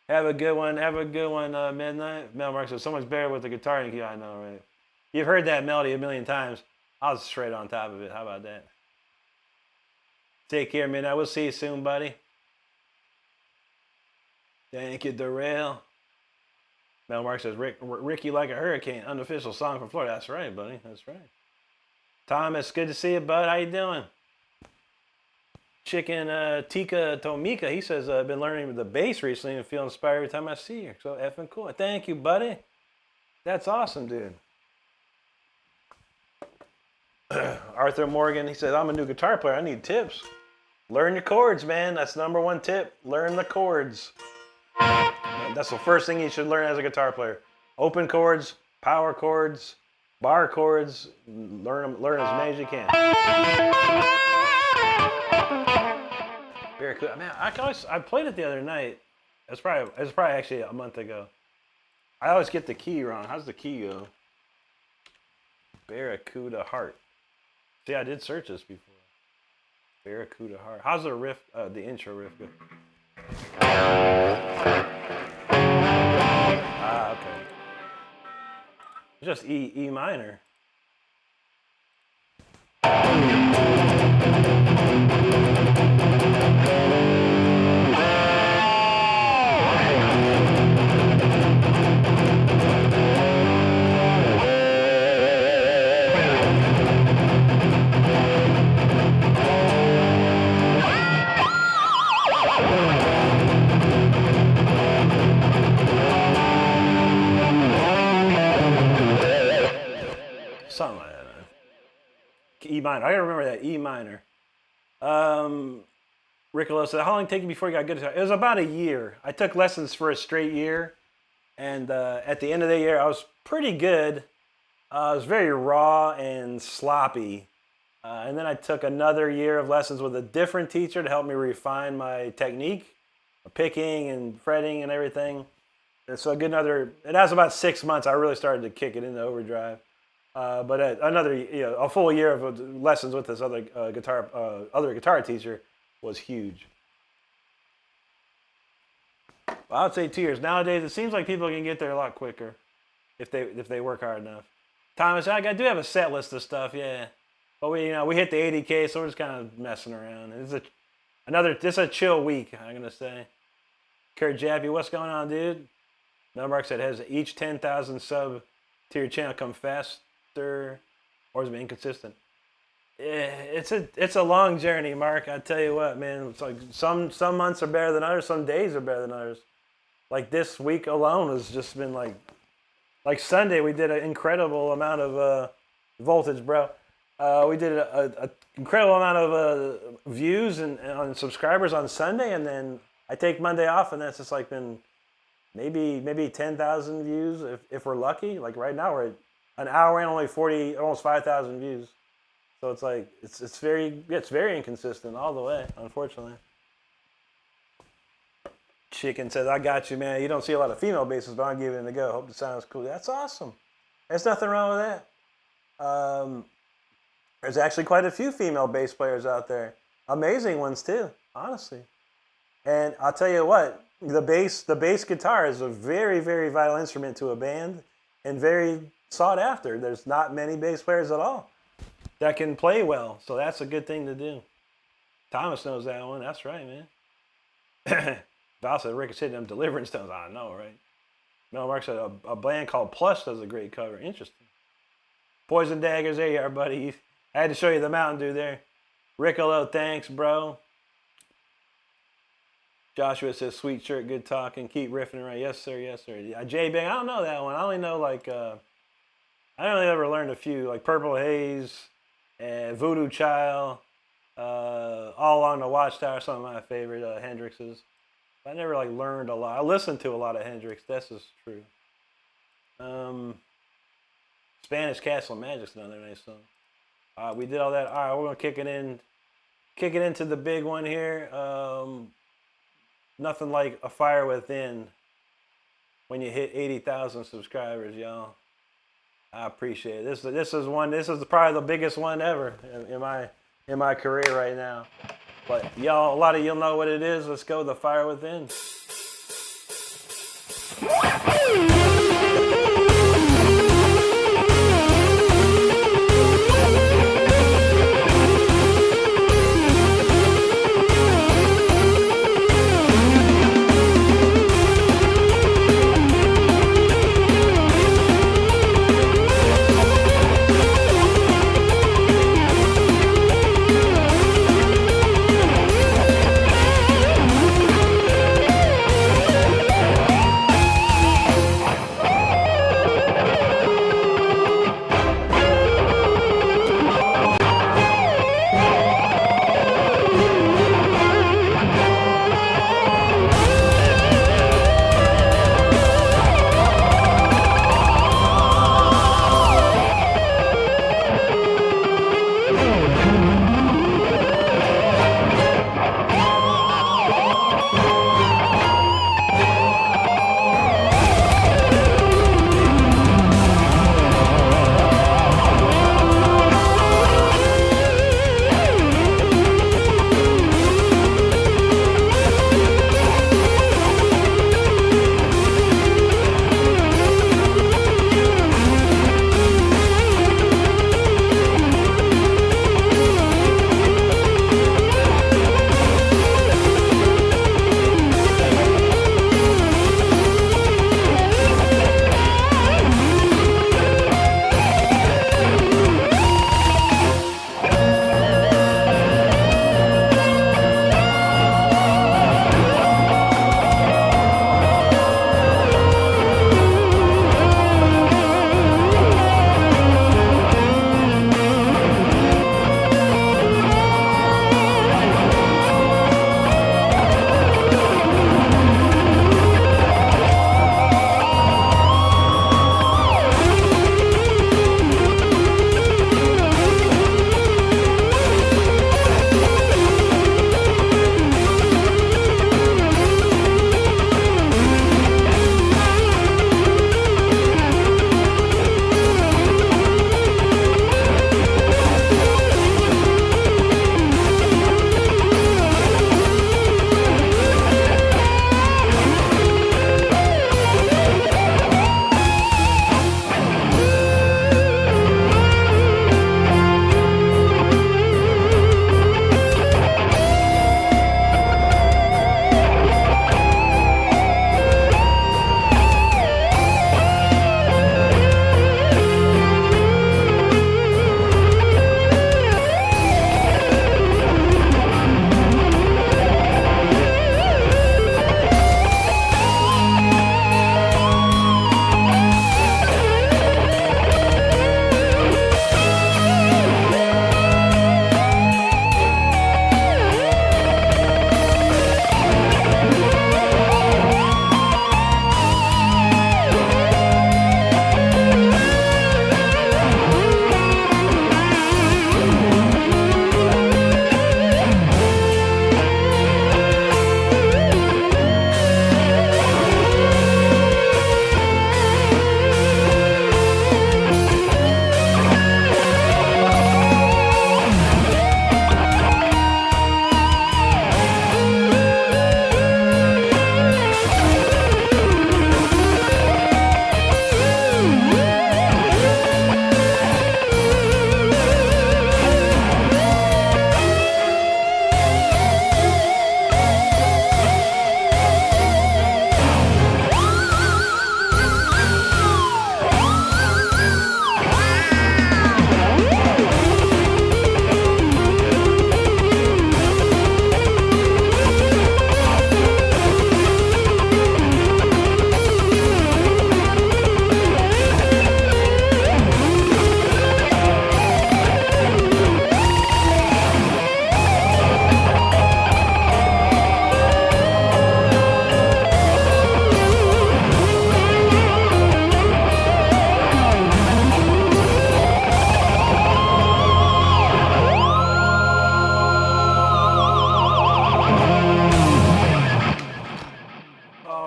Have a good one, Midnight. Mel Mark says, so much better with the guitar than you. I know, right? You've heard that melody a million times. I was straight on top of it. How about that? Take care, Midnight. We'll see you soon, buddy. Thank you, Darrell. Mel Mark says, Ricky like a hurricane. Unofficial song from Florida. That's right, buddy. That's right. Thomas, good to see you, bud. How you doing? Chicken Tika Tomika, he says, I've been learning the bass recently and feel inspired every time I see you. So effing cool. Thank you, buddy. That's awesome, dude. Arthur Morgan, he says, I'm a new guitar player. I need tips. Learn your chords, man. That's #1 tip. Learn the chords. That's the first thing you should learn as a guitar player. Open chords, power chords, bar chords. Learn as many as you can. Very cool. Man, I played it the other night. It was probably actually a month ago. I always get the key wrong. How's the key go? Barracuda Heart. See, I did search this before. Barracuda Heart. How's the riff? The intro riff go? Okay. It's just E minor. Something like that. E minor. I gotta remember that E minor. Ricola said, how long did it take you before you got good? It was about a year. I took lessons for a straight year. And at the end of the year, I was pretty good. It was very raw and sloppy. And then I took another year of lessons with a different teacher to help me refine my technique, picking and fretting and everything. And so it has about 6 months, I really started to kick it into overdrive. But a full year of lessons with this other guitar teacher was huge. I would say 2 years. Nowadays, it seems like people can get there a lot quicker if they work hard enough. Thomas, I do have a set list of stuff, yeah. But we hit the 80K, so we're just kind of messing around. It's a chill week, I'm gonna say. Kurt Jappy, what's going on, dude? Melmark said, has each 10,000 sub to your channel come faster, or has it been inconsistent? It's a long journey, Mark. I tell you what, man. It's like some months are better than others, some days are better than others. Like this week alone has just been like Sunday. We did an incredible amount of voltage, bro. We did an incredible amount of views and on subscribers on Sunday, and then I take Monday off, and that's just like been maybe 10,000 views if we're lucky. Like right now, we're at an hour and only almost 5,000 views. So it's like it's very inconsistent all the way, unfortunately. Chicken says, I got you, man. You don't see a lot of female basses, but I'll give it a go. Hope it sounds cool. That's awesome. There's nothing wrong with that. There's actually quite a few female bass players out there. Amazing ones too, honestly. And I'll tell you what, the bass guitar is a very, very vital instrument to a band and very sought after. There's not many bass players at all that can play well, so that's a good thing to do. Thomas knows that one. That's right, man. Val said, Rick said them Deliverance tones. I know, right? Mel Mark said a band called Plush does a great cover. Interesting. Poison Daggers, there you are, buddy. I had to show you the Mountain Dew there. Riccolo, thanks, bro. Joshua says, sweet shirt, good talking. Keep riffing around. Yes, sir, yes, sir. J Bang, I don't know that one. I only know I only ever learned a few, like Purple Haze and Voodoo Child, All Along the Watchtower, some of my favorite Hendrixes. I never learned a lot. I listened to a lot of Hendrix. This is true. Spanish Castle Magic's another nice song. We did all that. All right, we're gonna kick it into the big one here. Nothing like A Fire Within when you hit 80,000 subscribers, y'all. I appreciate it. This is probably the biggest one ever in my career right now. But y'all, a lot of you'll know what it is. Let's go, The Fire Within.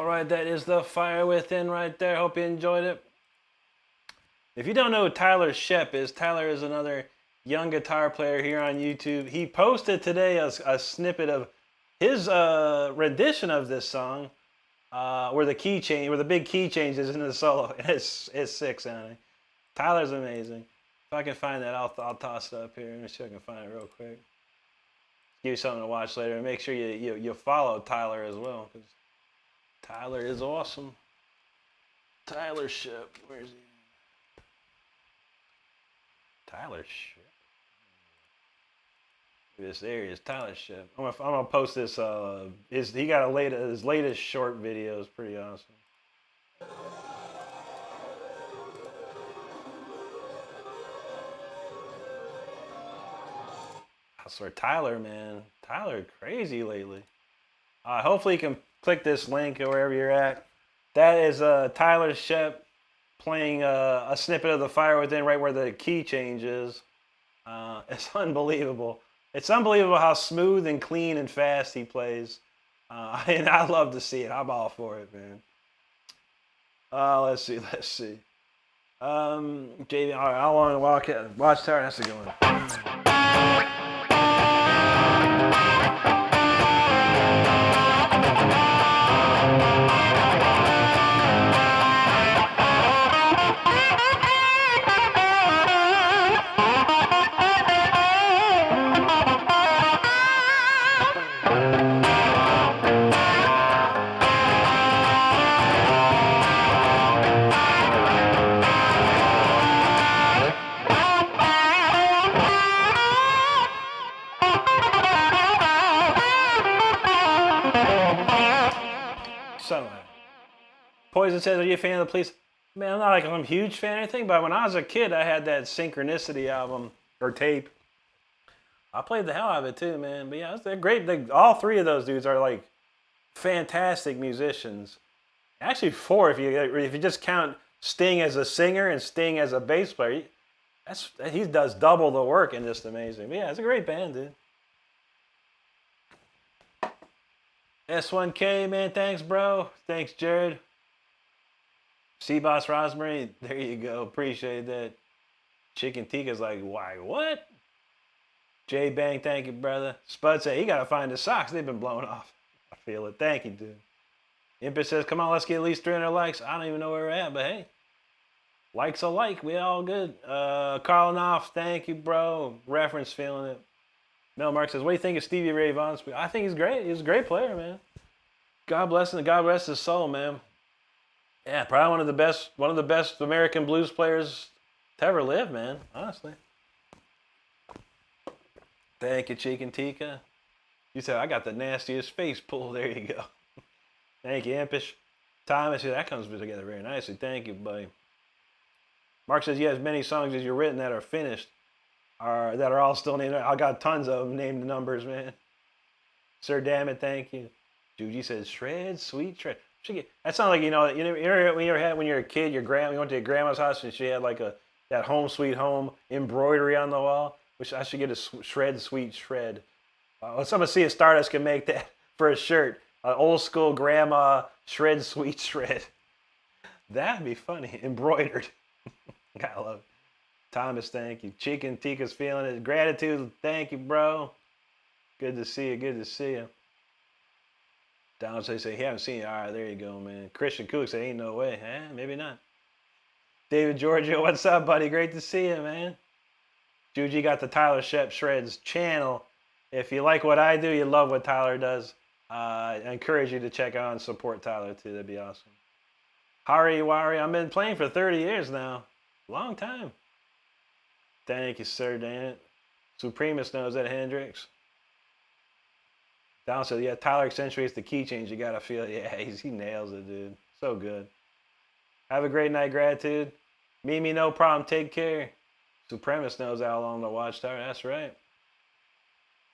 right, that is The Fire Within right there. Hope you enjoyed it. If you don't know who Tyler Shep is, Tyler is another young guitar player here on YouTube. He posted today a snippet of his rendition of this song, where the big key changes in the solo. It's sick sounding. Tyler's amazing. If I can find that, I'll toss it up here. Let me see if I can find it real quick. Give you something to watch later, and make sure you follow Tyler as well, because Tyler is awesome. Tyler Shep, where is he? Tyler Shep. There he is, Tyler Shep. I'm gonna post this. He got his latest short video is pretty awesome. I swear, Tyler, man, Tyler crazy lately. Hopefully you can click this link or wherever you're at. That is Tyler Shep playing a snippet of The Fire Within right where the key change is. It's unbelievable. It's unbelievable how smooth and clean and fast he plays. And I love to see it. I'm all for it, man. Let's see. JV, all right, I want to watch Tower. That's a good one. Poison says, are you a fan of the Police? Man, I'm not like I'm a huge fan or anything, but when I was a kid, I had that Synchronicity album, or tape. I played the hell out of it too, man. But yeah, they're great. All three of those dudes are like fantastic musicians. Actually, four if you just count Sting as a singer and Sting as a bass player. He does double the work and just amazing. But yeah, it's a great band, dude. S1K, man, thanks, bro. Thanks, Jared. C-Boss Rosemary, there you go. Appreciate that. Chicken Tika's like, why, what? J Bang, thank you, brother. Spud said, he got to find his socks. They've been blown off. I feel it. Thank you, dude. Impet says, come on, let's get at least 300 likes. I don't even know where we're at, but hey. Likes a like. We all good. Carl Knopf, thank you, bro. Reference, feeling it. Mel Mark says, what do you think of Stevie Ray Vaughan? I think he's great. He's a great player, man. God bless him. God rest his soul, man. Yeah, probably one of the best American blues players to ever live, man. Honestly. Thank you, Chicken Tika. You said I got the nastiest face pull. There you go. Thank you, Impish. Thomas, that comes together very nicely. Thank you, buddy. Mark says, you have as many songs as you've written that are finished, that are all still named. I got tons of them named numbers, man. Sir Dammit, thank you. Juji says, shred, sweet shred. That sounds like, when you're a kid, you went to your grandma's house and she had like that home sweet home embroidery on the wall, which I should get a shred, sweet shred. Someone see if Stardust can make that for a shirt. Old school grandma shred, sweet shred. That'd be funny. Embroidered. Gotta love it. Thomas, thank you. Chicken Tika's feeling it. Gratitude, thank you, bro. Good to see you. Good to see you. Down say, he haven't seen you. All right, there you go, man. Christian Cook say, ain't no way. Maybe not. David Giorgio, what's up, buddy? Great to see you, man. Juji got the Tyler Shep Shreds channel. If you like what I do, you love what Tyler does, I encourage you to check out and support Tyler, too. That'd be awesome. Hari Wari, I've been playing for 30 years now. Long time. Thank you, sir, Dan. Supremus knows that, Hendrix. Down said, yeah, Tyler accentuates the key change. You got to feel it. Yeah, he nails it, dude. So good. Have a great night, gratitude. Mimi, no problem. Take care. Supremus knows how long the Watchtower. That's right.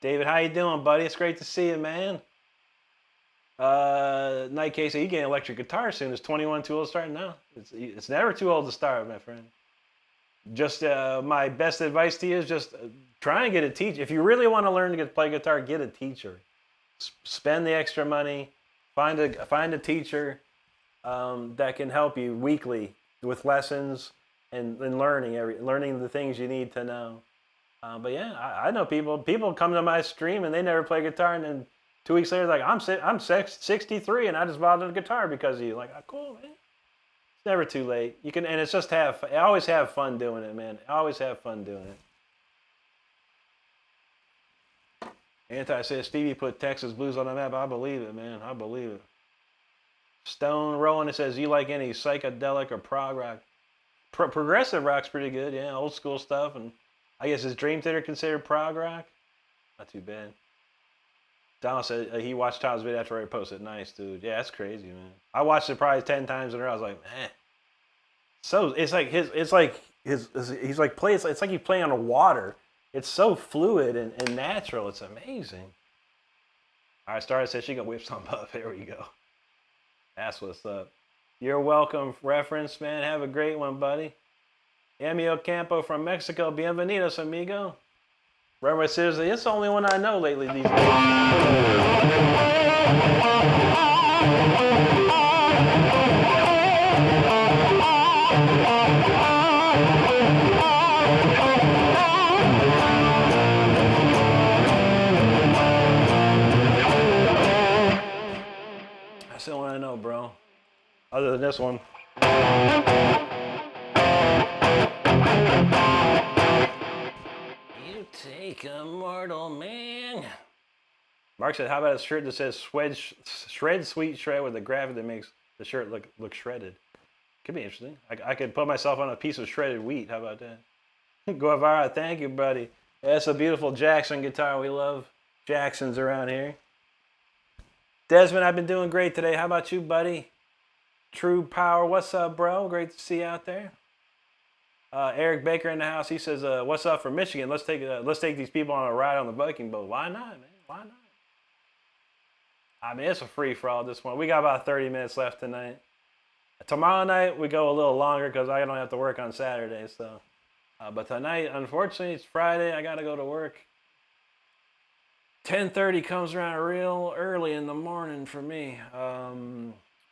David, how you doing, buddy? It's great to see you, man. Night Case, you get an electric guitar soon. It's 21 too old to start now. It's never too old to start, my friend. Just my best advice to you is just try and get a teacher. If you really want to learn to play guitar, get a teacher. Spend the extra money, Find a teacher that can help you weekly with lessons and learning the things you need to know. But yeah, I know people come to my stream and they never play guitar, and then 2 weeks later, like I'm 63 and I just bought a guitar because of you. Like, oh, cool, man. It's never too late. You can, and it's just I always have fun doing it, man. I always have fun doing it. Anti says Stevie put Texas blues on the map. I believe it, man. I believe it. Stone Rowan, it says, you like any psychedelic or prog rock? Progressive rock's pretty good, yeah. Old school stuff, and I guess is Dream Theater considered prog rock? Not too bad. Donald said he watched Tom's video after I posted. Nice, dude. Yeah, that's crazy, man. I watched it probably 10 times in a row. I was like, man. So it's like he's like he's playing on the water. It's so fluid and natural. It's amazing. All right, Star said she gonna whip some up. Here we go. That's what's up. You're welcome, reference, man. Have a great one, buddy. Emil Campo from Mexico. Bienvenidos, amigo. Reverend says, it's the only one I know lately these days. That's the one I know, bro. Other than this one. You take a mortal man. Mark said, how about a shirt that says shred sweet shred with a graphic that makes the shirt look shredded? Could be interesting. I could put myself on a piece of shredded wheat. How about that? Guevara, thank you, buddy. That's a beautiful Jackson guitar. We love Jacksons around here. Desmond, I've been doing great today. How about you, buddy? True Power, what's up, bro? Great to see you out there. Eric Baker in the house. He says, "What's up from Michigan? Let's take these people on a ride on the Viking boat." Why not, man? Why not? I mean, it's a free for all this one. We got about 30 minutes left tonight. Tomorrow night we go a little longer because I don't have to work on Saturday. So, but tonight, unfortunately, it's Friday. I gotta go to work. 10:30 comes around real early in the morning for me.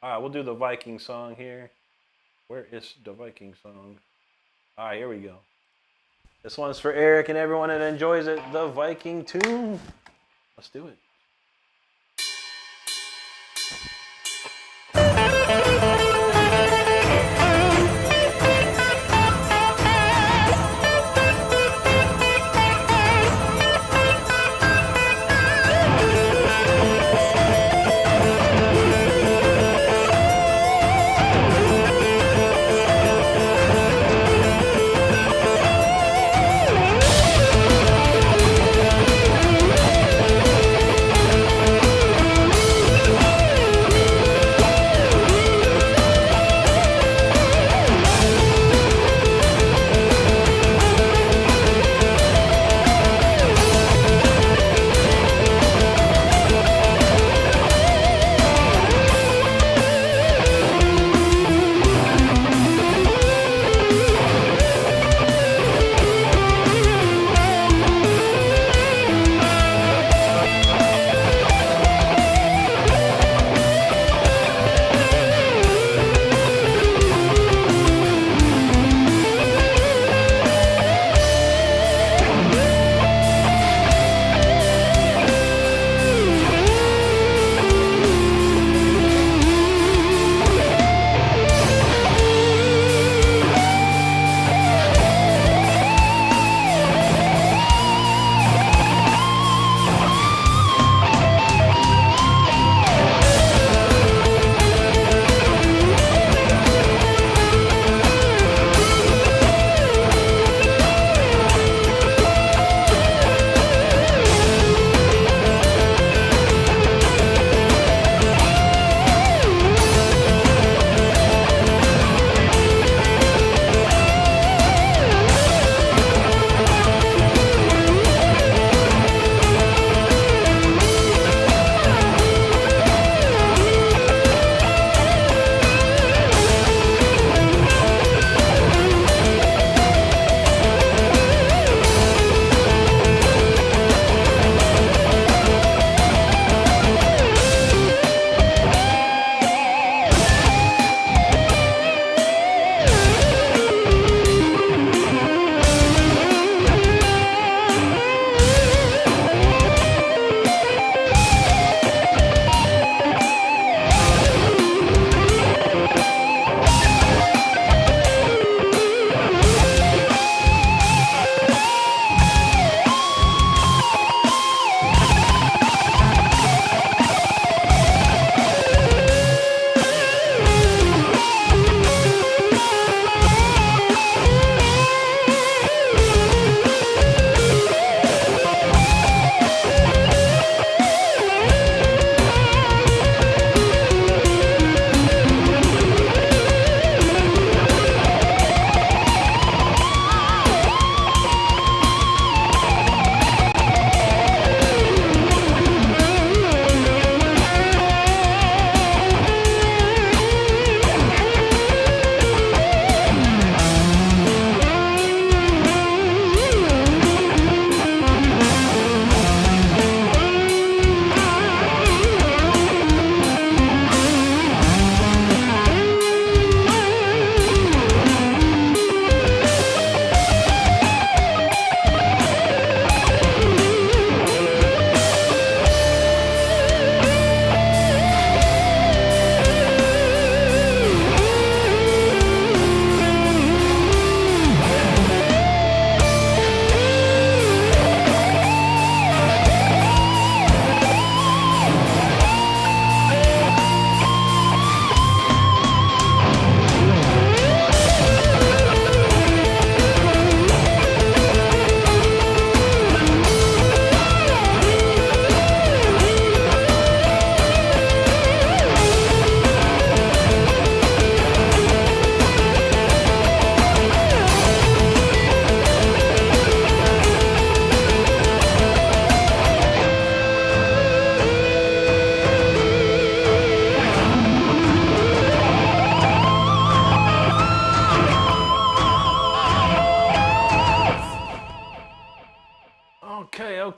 All right, we'll do the Viking song here. Where is the Viking song? All right, here we go. This one's for Eric and everyone that enjoys it. The Viking tune. Let's do it.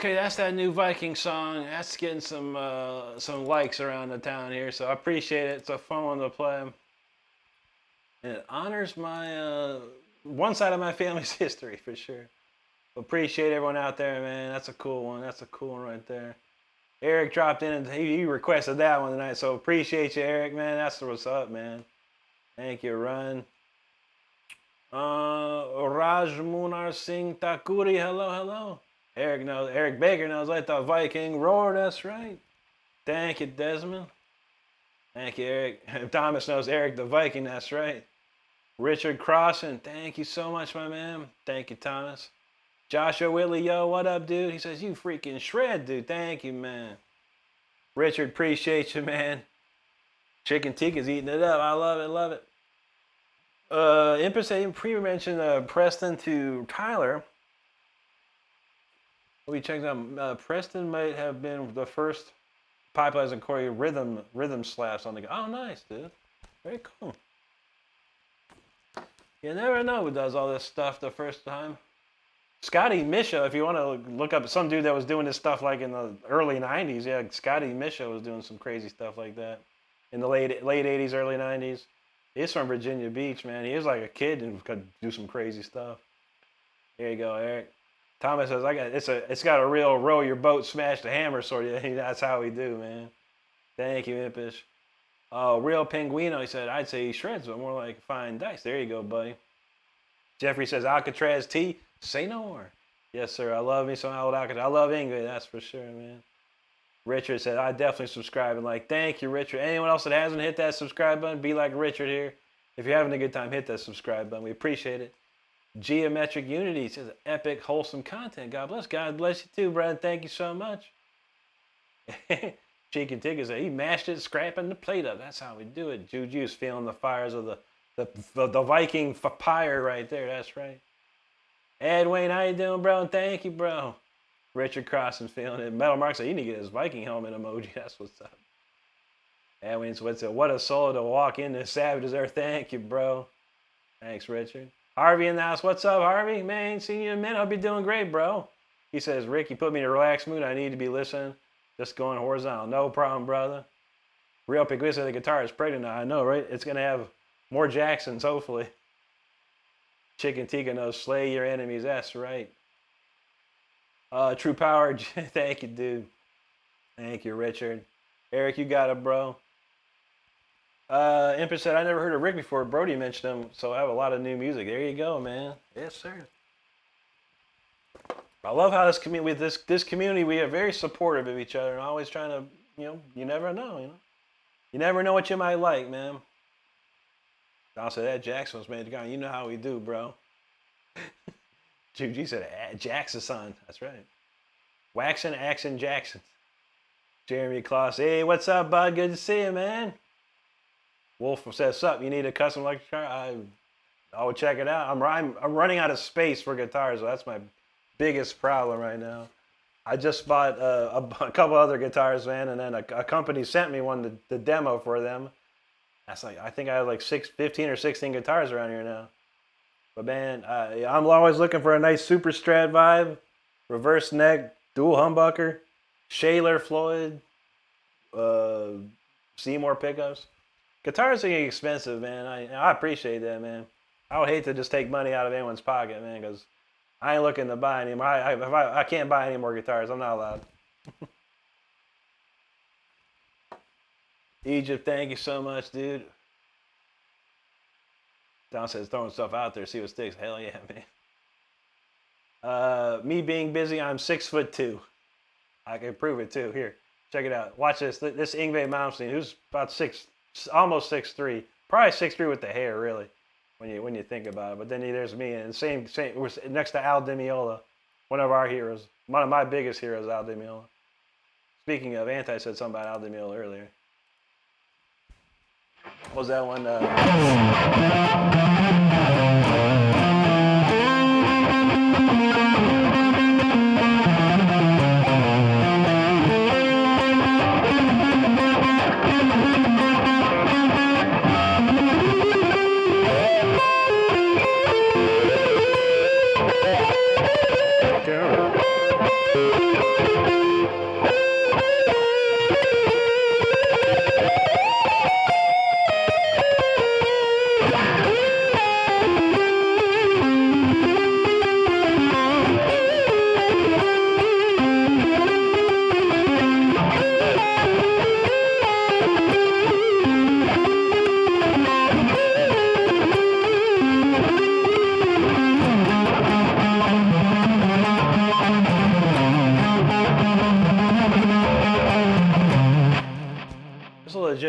Okay, that's that new Viking song. That's getting some likes around the town here, so I appreciate it. It's a fun one to play. And it honors my one side of my family's history for sure. Appreciate everyone out there, man. That's a cool one. That's a cool one right there. Eric dropped in and he requested that one tonight, so appreciate you, Eric, man. That's what's up, man. Thank you, Run. Raj Munar Singh Takuri, hello. Eric Baker knows let the Viking roar, that's right. Thank you, Desmond. Thank you, Eric. Thomas knows Eric the Viking, that's right. Richard Crossan, thank you so much, my man. Thank you, Thomas. Joshua Whitley, yo, what up, dude? He says, you freaking shred, dude. Thank you, man. Richard, appreciate you, man. Chicken Tikka's eating it up. I love it. Empress pre-mentioned Preston to Tyler. We checked out. Preston might have been the first popularizing Corey rhythm slaps on the. Oh, nice, dude. Very cool. You never know who does all this stuff the first time. Scotty Misha, if you want to look up some dude that was doing this stuff like in the early 90s, yeah, Scotty Misha was doing some crazy stuff like that in the late 80s, early 90s. He's from Virginia Beach, man. He was like a kid and could do some crazy stuff. Here you go, Eric. Thomas says, it's got a real row your boat, smash the hammer sort of. That's how we do, man. Thank you, Impish. Oh, Real Pinguino, he said, I'd say he shreds, but more like fine dice. There you go, buddy. Jeffrey says, Alcatrazz tea. Say no more. Yes, sir. I love me some old Alcatrazz. I love Ingrid, that's for sure, man. Richard said, I definitely subscribe and like. Thank you, Richard. Anyone else that hasn't hit that subscribe button, be like Richard here. If you're having a good time, hit that subscribe button. We appreciate it. Geometric Unity says, epic, wholesome content. God bless. God bless you too, brother. Thank you so much. Chicken Tikka said, he mashed it, scrapping the plate up. That's how we do it. Juju's feeling the fires of the Viking fire right there. That's right. Ed Wayne, how you doing, bro? Thank you, bro. Richard Crossan's feeling it. Metal Mark said, you need to get his Viking helmet emoji. That's what's up. Ed Wayne said, what a soul to walk into Savage's there. Thank you, bro. Thanks, Richard. Harvey in the house. What's up, Harvey? Man, seen you in a minute. Hope you're doing great, bro. He says, Rick, you put me in a relaxed mood. I need to be listening. Just going horizontal. No problem, brother. Real Pigwisa, the guitar is pregnant now. I know, right? It's going to have more Jacksons, hopefully. Chicken Tikka knows slay your enemies. That's right. True Power. Thank you, dude. Thank you, Richard. Eric, you got it, bro. Empress said, I never heard of Rick before. Brody mentioned him, so I have a lot of new music. There you go, man. Yes, sir. I love how this community, with this community, we are very supportive of each other and always trying to, you never know, You never know what you might like, man. I'll say that Jackson was made to go. You know how we do, bro. Juju said, Jackson son. That's right. Waxon, Axon, Jackson. Jeremy Kloss. Hey, what's up, bud? Good to see you, man. Wolf says, sup, you need a custom electric guitar? I'll check it out. I'm running out of space for guitars, so that's my biggest problem right now. I just bought a couple other guitars, man, and then a company sent me one, the demo for them. That's like, I think I have like 15 or 16 guitars around here now. But man, I'm always looking for a nice super strat vibe, reverse neck, dual humbucker, Shaler Floyd, Seymour pickups. Guitars are getting expensive, man. I appreciate that, man. I would hate to just take money out of anyone's pocket, man, because I ain't looking to buy any more. I can't buy any more guitars. I'm not allowed. Egypt, thank you so much, dude. Don says throwing stuff out there, see what sticks. Hell yeah, man. Me being busy, I'm 6'2". I can prove it too. Here, check it out. Watch this. This Yngwie Malmsteen, who's about almost 6'3", probably 6'3" with the hair, really, when you think about it. But then there's me, and same. We're next to Al Di Meola, one of our heroes, one of my biggest heroes, Al Di Meola. Speaking of, Anti said something about Al Di Meola earlier. What was that one?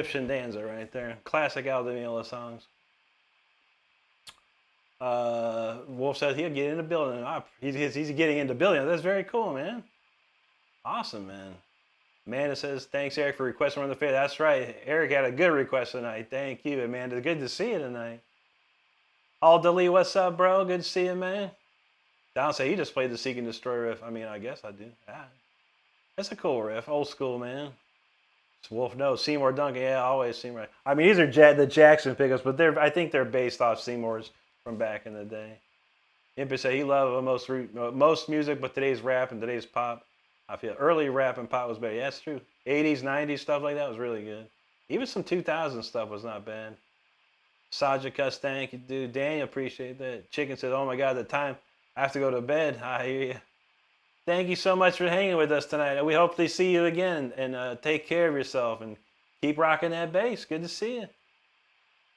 Egyptian Danza right there. Classic Al Di Meola songs. Wolf says he'll get into building. He's getting into building. That's very cool, man. Awesome, man. Amanda says, thanks, Eric, for requesting Run the Faith. That's right. Eric had a good request tonight. Thank you, Amanda. Good to see you tonight. Aldali, what's up, bro? Good to see you, man. Don say he just played the Seek and Destroy riff. I mean, I guess I do. Ah, that's a cool riff. Old school, man. It's Wolf knows. Seymour Duncan. Yeah, always Seymour. I mean, these are the Jackson pickups, but I think they're based off Seymour's from back in the day. Impa said he loved most music, but today's rap and today's pop. I feel early rap and pop was better. Yeah, that's true. 80s, 90s, stuff like that was really good. Even some 2000 stuff was not bad. Sajikas, thank you, dude. Daniel, appreciate that. Chicken said, oh my God, the time I have to go to bed. I hear you. Thank you so much for hanging with us tonight. We hope to see you again, and take care of yourself and keep rocking that bass. Good to see you.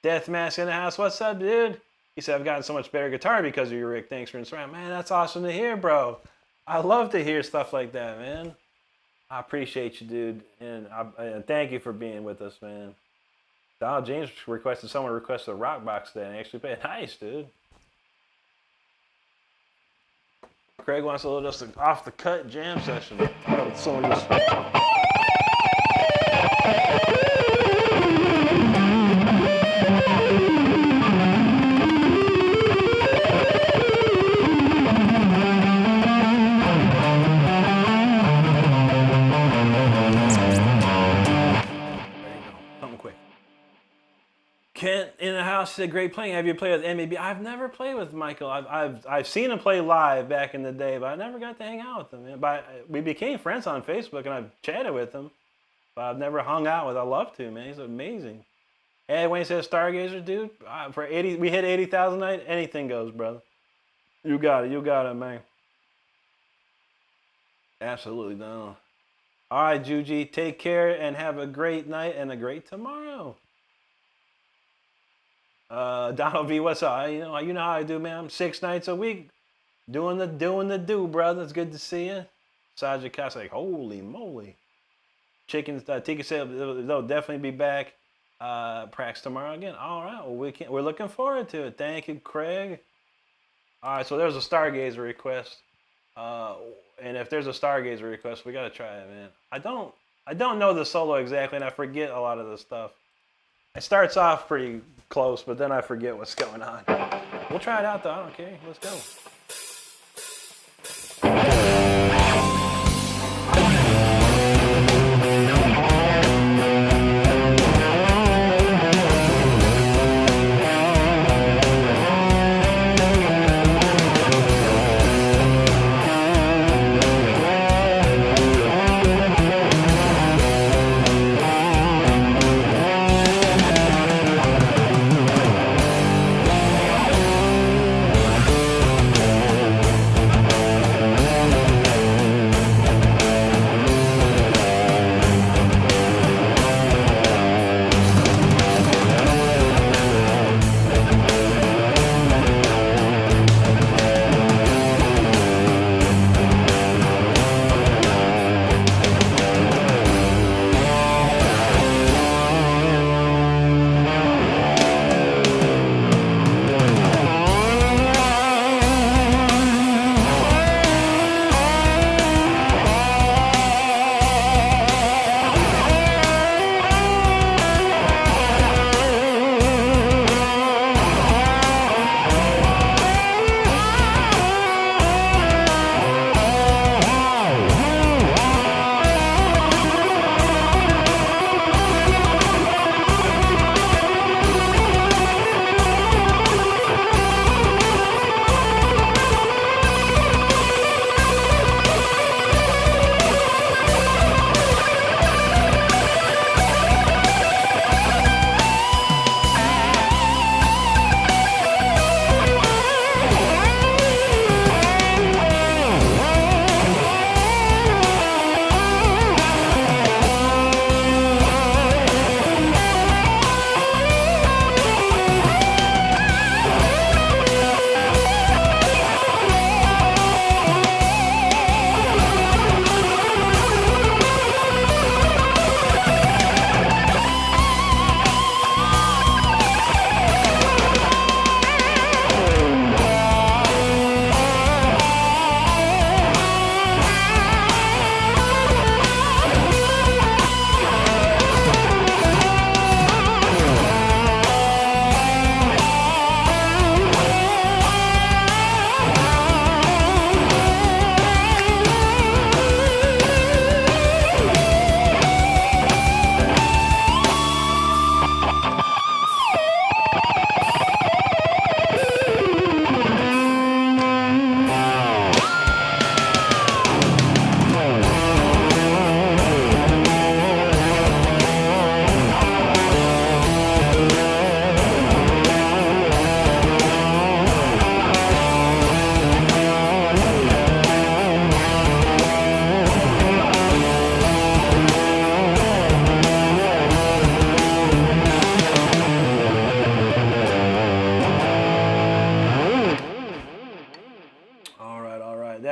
Death Mask in the house. What's up, dude? He said, I've gotten so much better guitar because of you, Rick. Thanks for inspiring. Man, that's awesome to hear, bro. I love to hear stuff like that, man. I appreciate you, dude. And thank you for being with us, man. Donald James someone requested a rock box today and actually played. Nice, dude. Craig wants a little just an off the cut jam session. Kent in the house said, great playing. Have you played with MEB? I've never played with Michael. I've seen him play live back in the day, but I never got to hang out with him. But we became friends on Facebook, and I've chatted with him, but I've never hung out with him. I love to, man. He's amazing. And when he says Stargazer, dude, we hit 80,000 tonight. Anything goes, brother. You got it, man. Absolutely, no. All right, Juji, take care and have a great night and a great tomorrow. Donald V, what's up? You know how I do, man. I'm 6 nights a week doing the do, brother. It's good to see you. Sajid Kass, like, holy moly. Chickens, Tika said they'll definitely be back. Prax tomorrow again. All right, well, we're looking forward to it. Thank you, Craig. All right, so there's a Stargazer request. And if there's a Stargazer request, we gotta try it, man. I don't know the solo exactly, and I forget a lot of the stuff. It starts off pretty close, but then I forget what's going on. We'll try it out, though. I don't care. Let's go.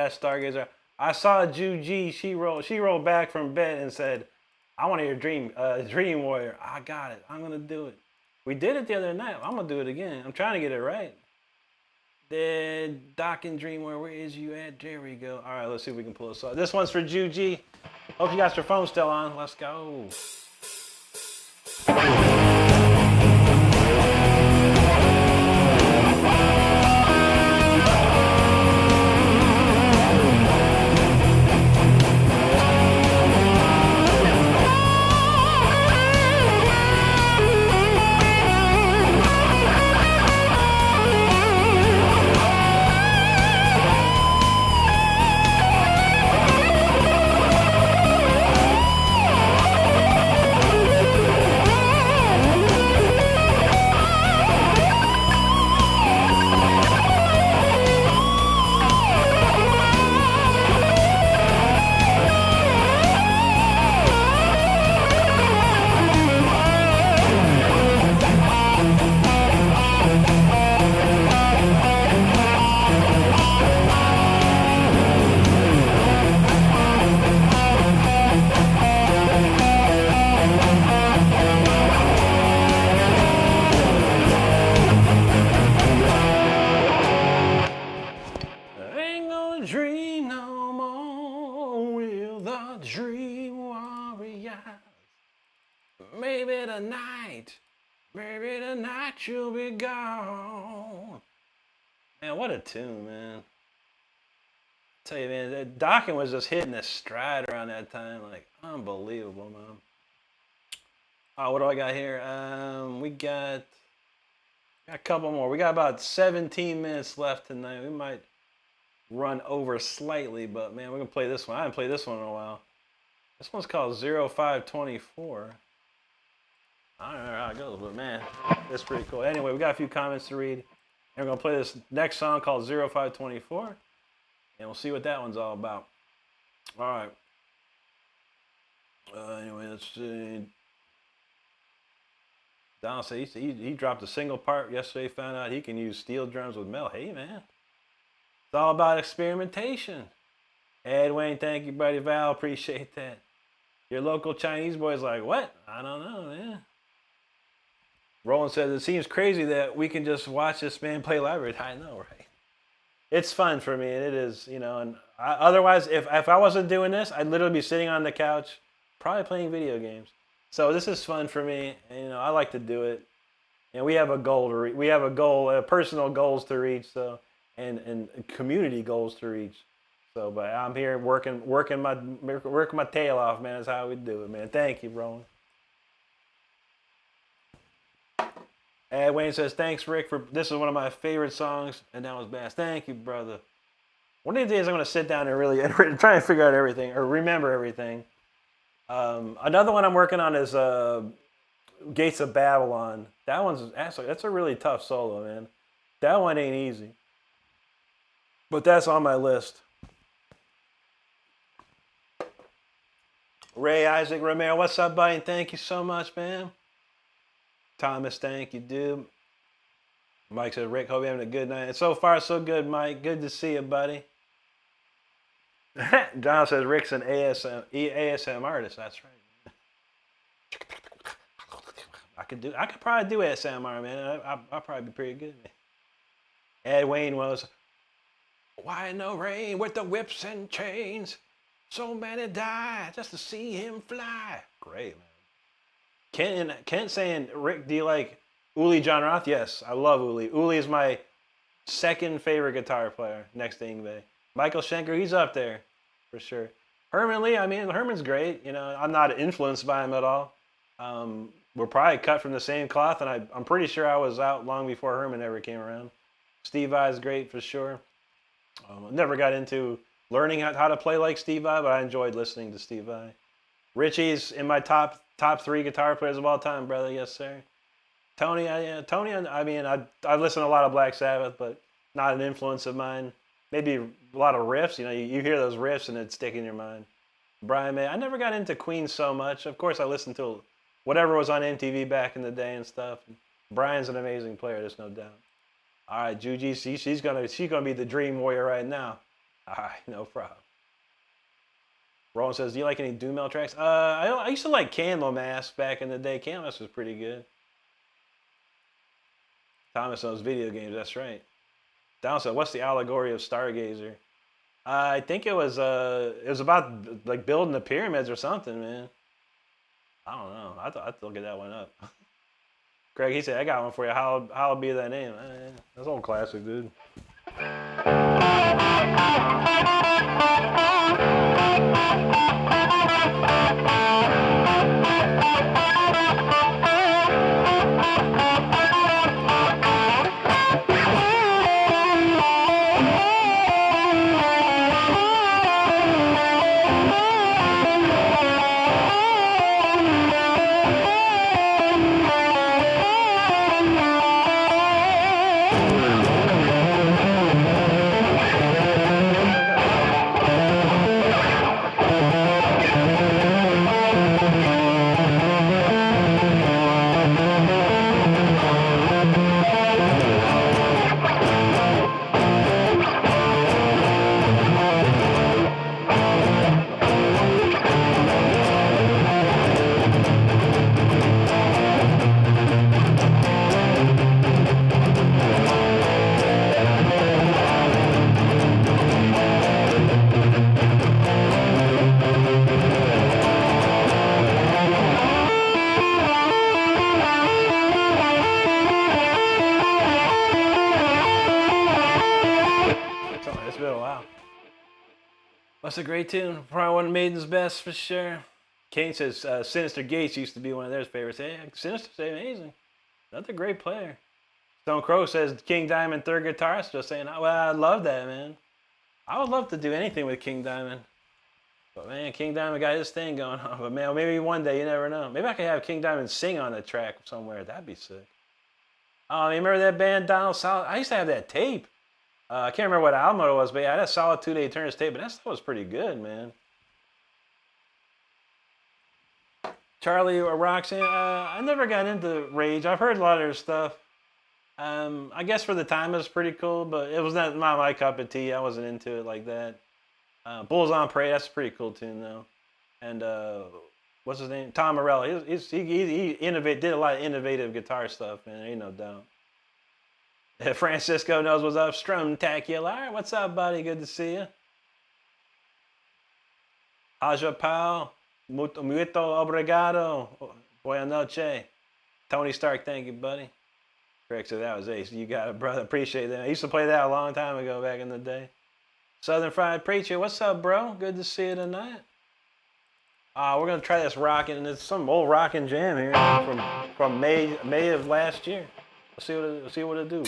last Stargazer. I saw Juji. She rolled back from bed and said, "I want to hear Dream Warrior." I got it. I'm gonna do it. We did it the other night. I'm gonna do it again. I'm trying to get it right. Dead Doc and Dream Warrior, where is you at? There we go. All right, let's see if we can pull this off. This one's for Juji. Hope you got your phone still on. Let's go. Maybe tonight you'll be gone. Man, what a tune, man. I tell you, man, Dawkins was just hitting his stride around that time. Like, unbelievable, man. Oh, what do I got here? We got a couple more. We got about 17 minutes left tonight. We might run over slightly, but, man, we're going to play this one. I haven't played this one in a while. This one's called 0524. I don't know how it goes, but man, it's pretty cool. Anyway, we got a few comments to read. And we're going to play this next song called 0524. And we'll see what that one's all about. All right. Anyway, let's see. Don said he dropped a single part yesterday, found out he can use steel drums with metal. Hey, man. It's all about experimentation. Ed Wayne, thank you, buddy. Val, appreciate that. Your local Chinese boy's like, what? I don't know, man. Roland says, it seems crazy that we can just watch this man play live. I know, right? It's fun for me, and it is, you know. And otherwise, if I wasn't doing this, I'd literally be sitting on the couch, probably playing video games. So this is fun for me, and, you know, I like to do it. And we have a goal to reach. We have a goal, personal goals to reach, so and community goals to reach. So, but I'm here working my tail off, man. That's how we do it, man. Thank you, Roland. Ed Wayne says, thanks, Rick, for this is one of my favorite songs, and that was best. Thank you, brother. One of these days I'm going to sit down and really try and figure out everything, or remember everything. Another one I'm working on is Gates of Babylon. That one's actually, that's a really tough solo, man. That one ain't easy. But that's on my list. Ray Isaac Romero, what's up, buddy? Thank you so much, man. Thomas, thank you, dude. Mike says, Rick, hope you're having a good night. So far, so good, Mike. Good to see you, buddy. John says, Rick's an ASM artist. That's right. I could probably do ASMR, man. I'll probably be pretty good, man. Ed Wayne was, why no rain with the whips and chains? So many die just to see him fly. Great, man. Kent saying, Rick, do you like Uli John Roth? Yes, I love Uli. Uli is my second favorite guitar player next to Yngwie. Michael Schenker, he's up there for sure. Herman Lee, I mean, Herman's great. You know, I'm not influenced by him at all. We're probably cut from the same cloth, and I'm pretty sure I was out long before Herman ever came around. Steve Vai's great for sure. Never got into learning how to play like Steve Vai, but I enjoyed listening to Steve Vai. Richie's in my top 3 guitar players of all time, brother. Yes, sir. Tony, I listen to a lot of Black Sabbath, but not an influence of mine. Maybe a lot of riffs. You know, you hear those riffs and it stick in your mind. Brian May, I never got into Queen so much. Of course, I listened to whatever was on MTV back in the day and stuff. Brian's an amazing player, there's no doubt. All right, Juji, she's gonna be the Dream Warrior right now. All right, no problem. Roland says, "Do you like any doom metal tracks?" I used to like Candlemass back in the day. Candlemass was pretty good. Thomas knows video games. That's right. Down said, "What's the allegory of Stargazer?" I think it was about like building the pyramids or something, man. I don't know. I have to look at that one up. Craig, he said, "I got one for you. How'll be that name?" That's old classic, dude. That's a great tune. Probably one of Maiden's best for sure. Kane says Sinister Gates used to be one of their favorites. Hey, Sinister's amazing. Another great player. Stone Crow says King Diamond third guitarist. Just saying, well, I love that, man. I would love to do anything with King Diamond. But man, King Diamond got his thing going on. But man, maybe one day, you never know. Maybe I could have King Diamond sing on a track somewhere. That'd be sick. Oh, you remember that band Donald Solid? I used to have that tape. I can't remember what album it was, but yeah, I had a Solitude Eternus tape, but that stuff was pretty good, man. Charlie or Roxanne, I never got into Rage. I've heard a lot of their stuff. I guess for the time it was pretty cool, but it was not my cup of tea. I wasn't into it like that. Bulls on Parade, that's a pretty cool tune though. And what's his name? Tom Morello. He did a lot of innovative guitar stuff, man. Ain't no doubt. Francisco knows what's up. Strumtacular. What's up, buddy? Good to see you. Aja Pau. Muito obrigado. Buena noche. Tony Stark, thank you, buddy. Correct, so that was ace. You got it, brother. Appreciate that. I used to play that a long time ago back in the day. Southern Fried Preacher. What's up, bro? Good to see you tonight. We're going to try this rockin'. It's some old rockin' jam here from May of last year. Let's see what it do.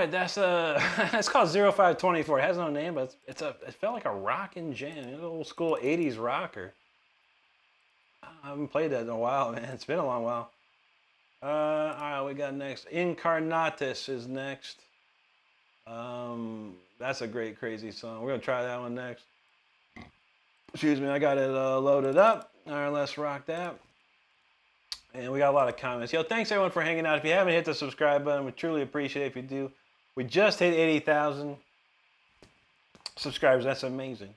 right, that's it's called 0524. It has no name, but it felt like a rockin' jam. It's an old school 80s rocker. I haven't played that in a while, man. It's been a long while. All right, we got next. Incarnatus is next. That's a great, crazy song. We're gonna try that one next. Excuse me, I got it loaded up. All right, let's rock that. And we got a lot of comments. Yo, thanks everyone for hanging out. If you haven't hit the subscribe button, we truly appreciate it if you do. We just hit 80,000 subscribers. That's amazing.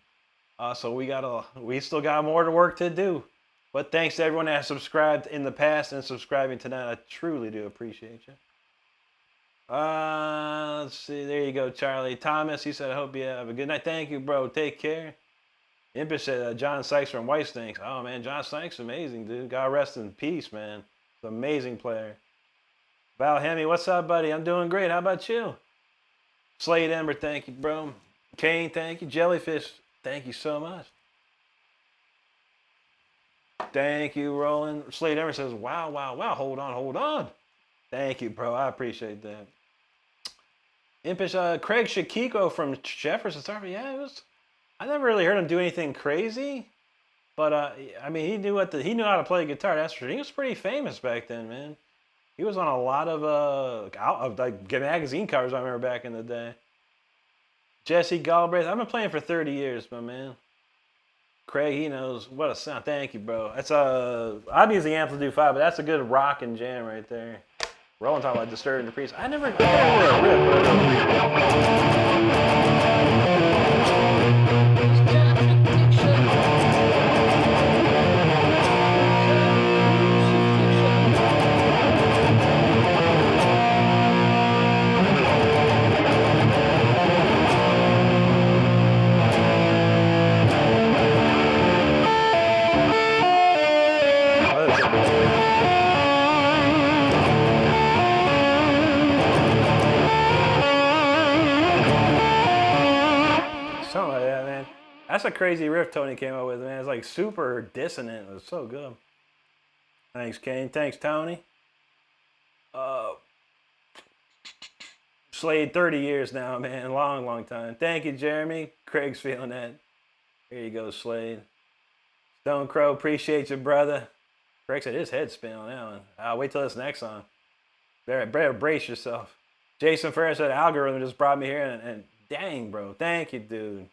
So we still got more work to do. But thanks to everyone that has subscribed in the past and subscribing tonight. I truly do appreciate you. Let's see. There you go, Charlie. Thomas, he said, I hope you have a good night. Thank you, bro. Take care. Impish said, John Sykes from White Stinks. Oh, man, John Sykes, amazing, dude. God rest in peace, man. He's an amazing player. Val Hemi, what's up, buddy? I'm doing great. How about you? Slade Ember, thank you, bro. Kane, thank you. Jellyfish, thank you so much. Thank you, Roland. Slade Ember says, wow, wow, wow. Hold on, hold on. Thank you, bro. I appreciate that. Impish, Craig Shakiko from Jefferson. Yeah, it was. I never really heard him do anything crazy, but I mean, he knew how to play guitar. That's for sure. He was pretty famous back then, man. He was on a lot of like magazine covers. I remember back in the day. Jesse Galbraith. I've been playing for 30 years, my man. Craig, he knows what a sound. Thank you, bro. It's I'm using Amplitude 5, but that's a good rock and jam right there. Roland talking about Disturbing the Priest. I never That's a crazy riff Tony came up with, man. It's like super dissonant. It was so good. Thanks, Kane. Thanks, Tony. Slade, 30 years now, man. Long, long time. Thank you, Jeremy. Craig's feeling that. Here you go, Slade. Stone Crow, appreciate you, brother. Craig said his head spin on that one. I'll wait till this next song. Better brace yourself. Jason Ferris said, algorithm just brought me here, and dang, bro. Thank you, dude.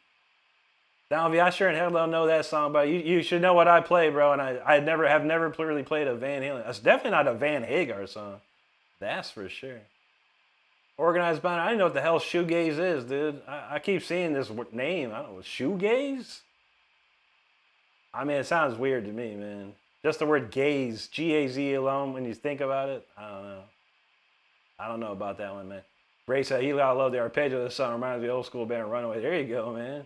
Downview, I sure in hell don't know that song, but you should know what I play, bro. And I have never really played a Van Halen. It's definitely not a Van Hagar song. That's for sure. Organized Banter. I didn't know what the hell shoegaze is, dude. I keep seeing this name. I don't know. Shoegaze? I mean, it sounds weird to me, man. Just the word gaze, G-A-Z alone, when you think about it, I don't know. I don't know about that one, man. Ray said he love the arpeggio of this song. Reminds me of the old school band Runaway. There you go, man.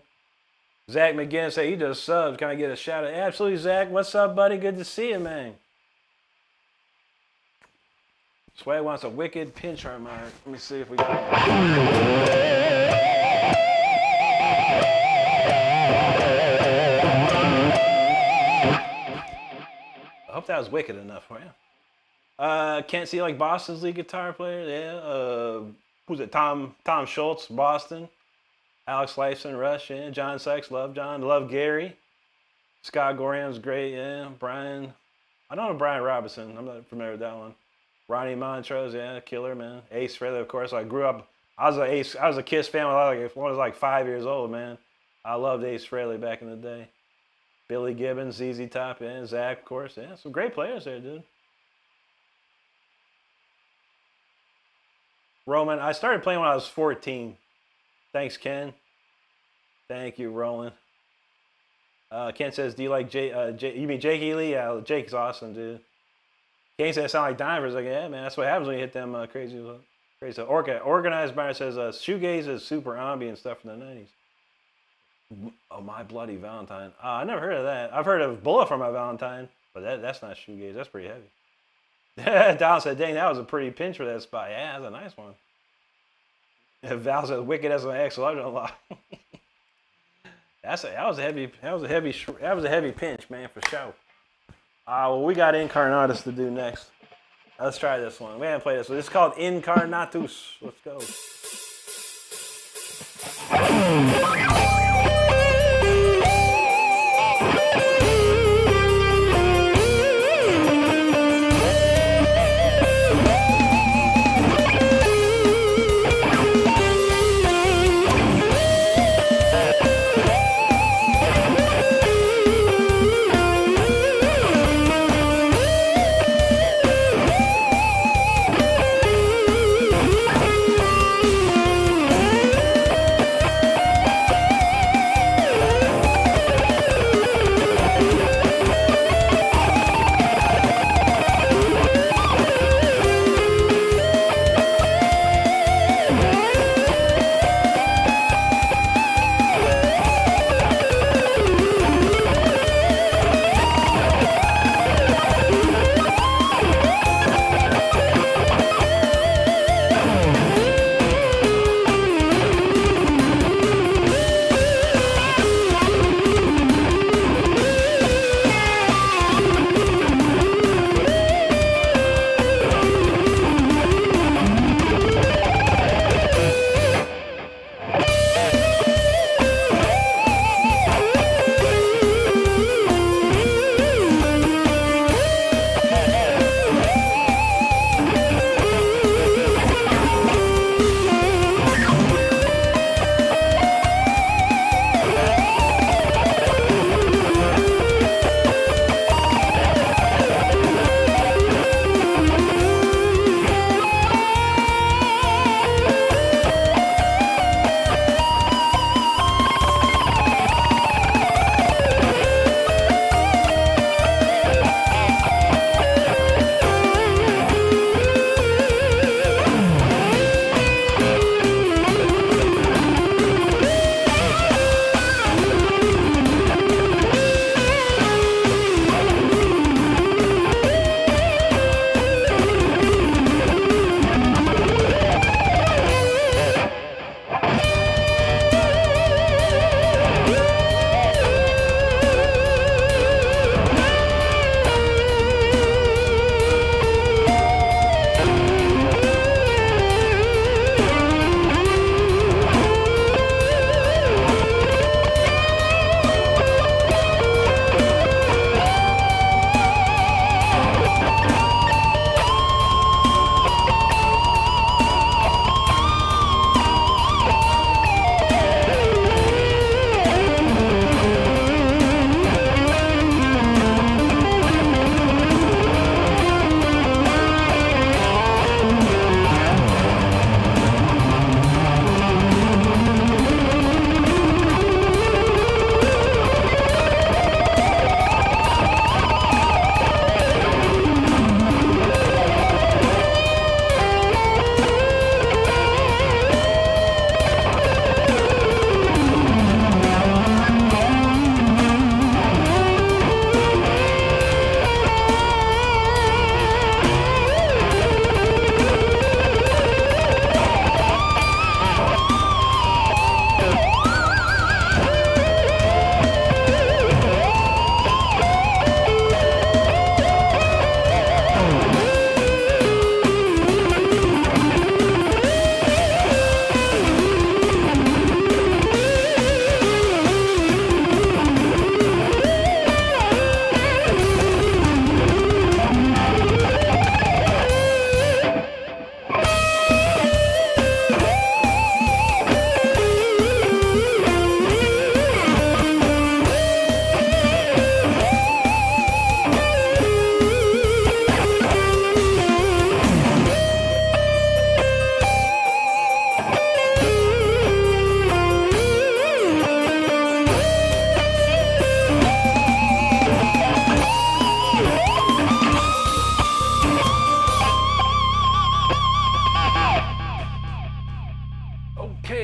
Zach McGinn said he just subbed. Can I get a shout out? Absolutely, Zach. What's up, buddy? Good to see you, man. Swag wants a wicked pinch harmonic. Let me see if we got it. I hope that was wicked enough for you. Can't see like Boston's lead guitar player. Yeah. Who's it? Tom Schultz, Boston. Alex Lifeson, Rush, yeah. John Sykes, love John. Love Gary. Scott Gorian's great, yeah. Brian. I don't know Brian Robinson. I'm not familiar with that one. Ronnie Montrose, yeah, killer, man. Ace Frehley, of course. I grew up. I was a Kiss fan when I was like 5 years old, man. I loved Ace Frehley back in the day. Billy Gibbons, ZZ Top, yeah. Zach, of course, yeah. Some great players there, dude. Roman, I started playing when I was 14. Thanks, Ken. Thank you, Roland. Ken says, do you like you mean Jake Ely? Yeah, Jake's awesome, dude. Ken says, I sound like Divers. Like, yeah, man, that's what happens when you hit them crazy. Organized Banter says, shoegaze is super ambient stuff from the 90s. Oh, My Bloody Valentine. I never heard of that. I've heard of Bullet for My Valentine, but that's not shoegaze. That's pretty heavy. Don said, dang, that was a pretty pinch for that spot. Yeah, that's a nice one. Val says, wicked as an X. I don't lie. That was a heavy pinch, man, for sure. Well, we got Incarnatus to do next. Let's try this one. We haven't played this one. It's called Incarnatus. Let's go.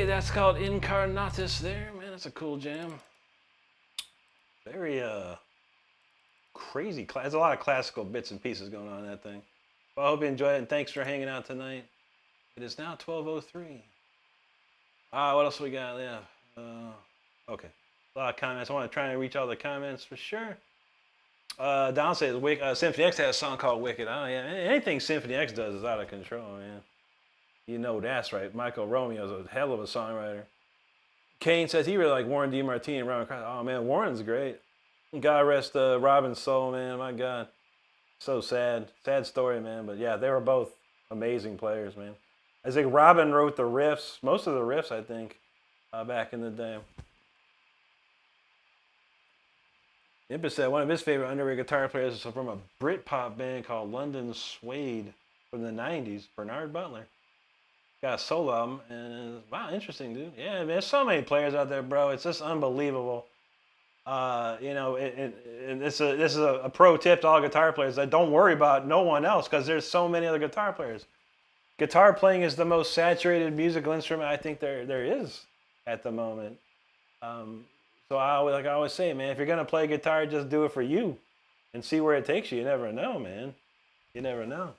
That's called Incarnatus there. Man, that's a cool jam. Very crazy. There's a lot of classical bits and pieces going on in that thing. Well, I hope you enjoy it, and thanks for hanging out tonight. It is now 12:03. What else we got? Yeah. Okay. A lot of comments. I want to try and reach all the comments for sure. Don says Symphony X has a song called Wicked. Oh yeah, anything Symphony X does is out of control, man. You know that's right. Michael Romeo is a hell of a songwriter. Kane says he really like Warren DeMartini and Robin Cross. Oh man, Warren's great. God rest Robin's soul, man. My God, so sad, sad story, man. But yeah, they were both amazing players, man. I think Robin wrote the riffs, most of the riffs, I think, back in the day. Impa said one of his favorite underrated guitar players is from a Britpop band called London Suede from the '90s. Bernard Butler. Got a solo album, and wow, interesting, dude. Yeah, man, there's so many players out there, bro. It's just unbelievable. You know, this is a pro tip to all guitar players that don't worry about no one else because there's so many other guitar players. Guitar playing is the most saturated musical instrument I think there is at the moment. So I always say, man, if you're gonna play guitar, just do it for you, and see where it takes you. You never know, man. You never know.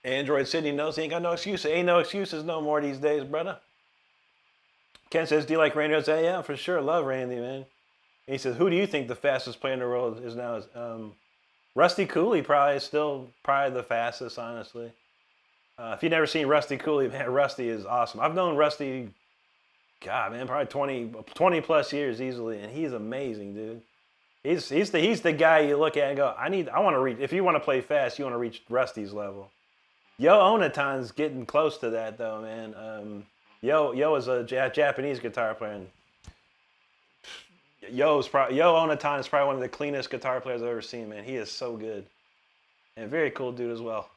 Android Sydney knows he ain't got no excuse. Ain't no excuses no more these days, brother. Ken says, do you like Randy? I say, yeah, for sure. Love Randy, man. And he says, who do you think the fastest player in the world is now? Rusty Cooley probably is still the fastest, honestly. If you've never seen Rusty Cooley, man, Rusty is awesome. I've known Rusty, God, man, probably 20 plus years easily, and he's amazing, dude. He's the guy you look at and go, I want to reach. If you want to play fast, you want to reach Rusty's level. Yo Onatan's getting close to that though, man. Yo is a Japanese guitar player. And Yo Onatan is probably one of the cleanest guitar players I've ever seen, man. He is so good, and very cool dude as well.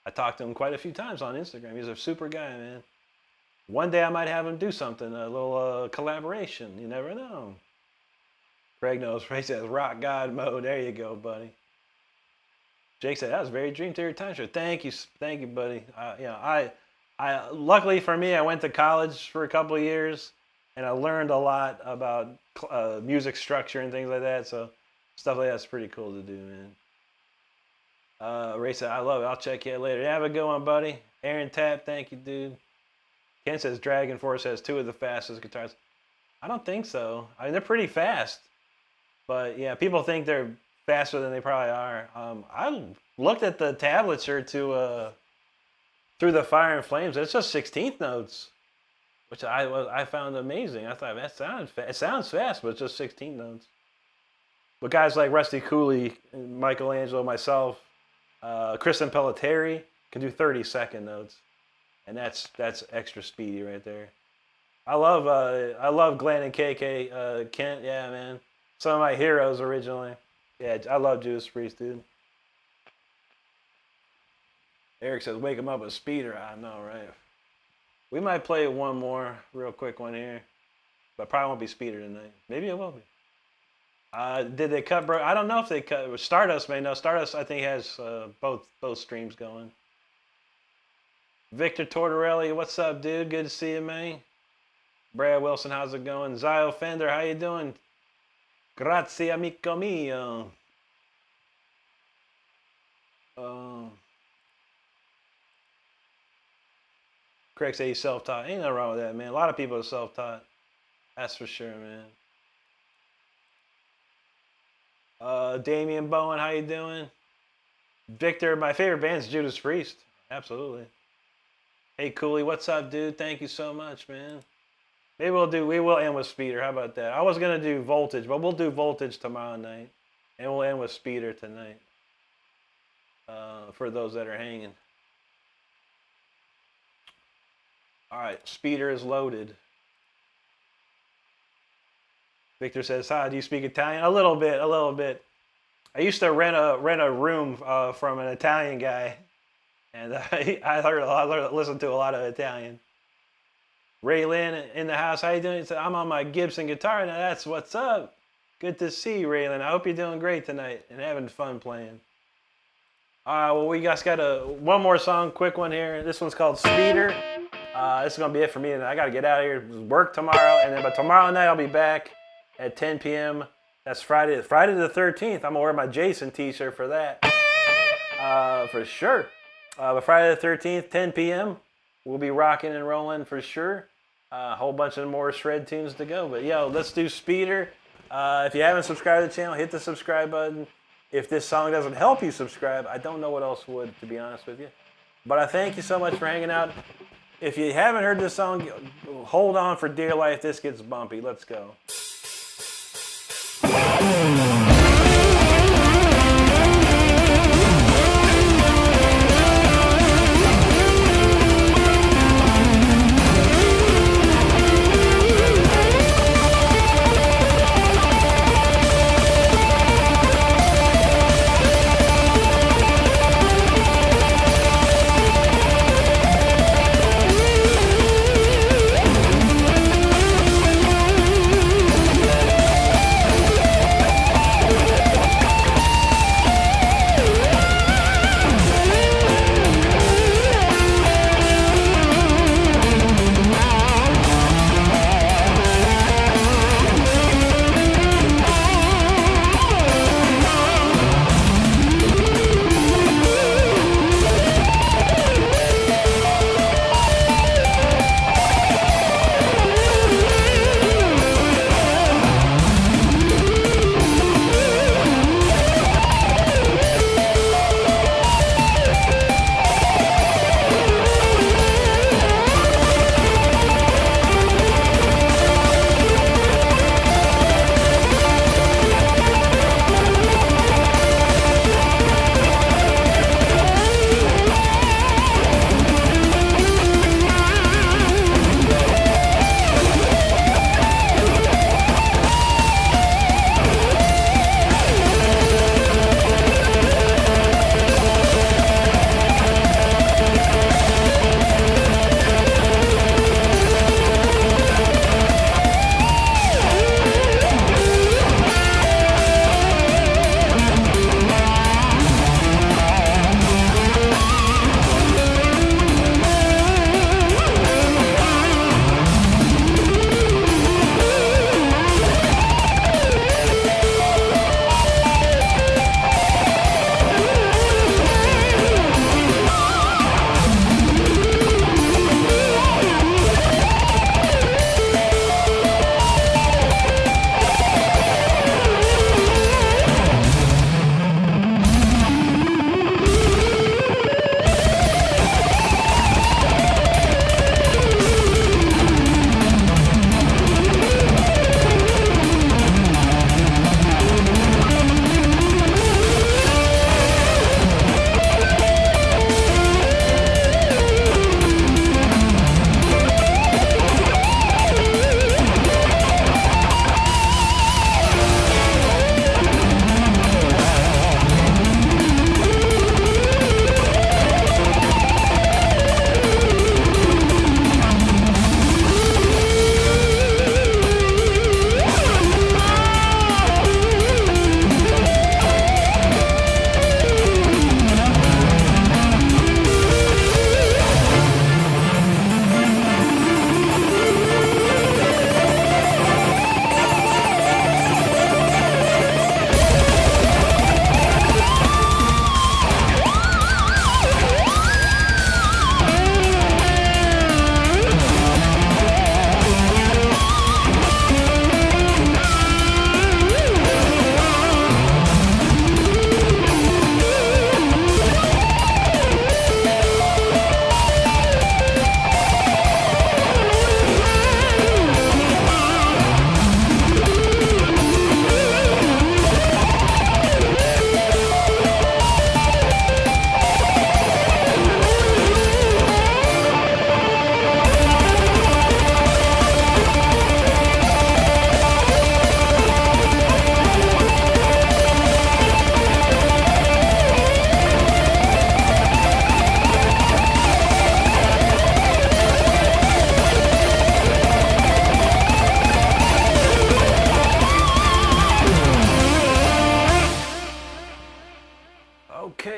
I talked to him quite a few times on Instagram. He's a super guy, man. One day I might have him do something, a little collaboration. You never know. Craig knows. He says rock god mode. There you go, buddy. Jake said that was very Dream Theater time show. Thank you, buddy. I luckily for me, I went to college for a couple of years, and I learned a lot about music structure and things like that. So stuff like that's pretty cool to do, man. Ray said, I love it. I'll check you out later. Have a good one, buddy. Aaron Tapp, thank you, dude. Ken says Dragon Force has two of the fastest guitars. I don't think so. I mean, they're pretty fast, but yeah, people think they're faster than they probably are. I looked at the tablature to Through the Fire and Flames. It's just 16th notes, which I found amazing. I thought that sounds fast, but it's just 16 notes. But guys like Rusty Cooley, Michelangelo, myself, Kristen Pelletieri can do 30-second notes, and that's extra speedy right there. I love Glenn and KK Kent. Yeah, man, some of my heroes originally. Yeah, I love Judas Priest, dude. Eric says, wake him up with Speeder. I know, right? We might play one more real quick one here, but probably won't be Speeder tonight. Maybe it will be. Did they cut, bro? I don't know if they cut. Stardust may know. Stardust, I think, has both streams going. Victor Tortorelli, what's up, dude? Good to see you, man. Brad Wilson, how's it going? Zio Fender, how you doing? Grazie, amico mio. Craig said he's self-taught. Ain't nothing wrong with that, man. A lot of people are self-taught. That's for sure, man. Damian Bowen, how you doing? Victor, my favorite band's Judas Priest. Absolutely. Hey, Cooley, what's up, dude? Thank you so much, man. Maybe we will end with Speeder. How about that? I was going to do Voltage, but we'll do Voltage tomorrow night. And we'll end with Speeder tonight. For those that are hanging. All right, Speeder is loaded. Victor says, hi, do you speak Italian? A little bit. I used to rent a room from an Italian guy. And I listened to a lot of Italian. Ray Lynn in the house, how you doing? He said, I'm on my Gibson guitar now. That's what's up. Good to see you, Ray Lynn. I hope you're doing great tonight and having fun playing. All right, well, we just got one more song, quick one here. This one's called Speeder. This is going to be it for me. And I got to get out of here, work tomorrow. But tomorrow night I'll be back at 10 p.m. That's Friday the 13th. I'm going to wear my Jason t-shirt for that. For sure. But Friday the 13th, 10 p.m., we'll be rocking and rolling for sure. A whole bunch of more shred tunes to go. But, yo, let's do Speeder. If you haven't subscribed to the channel, hit the subscribe button. If this song doesn't help you subscribe, I don't know what else would, to be honest with you. But I thank you so much for hanging out. If you haven't heard this song, hold on for dear life. This gets bumpy. Let's go.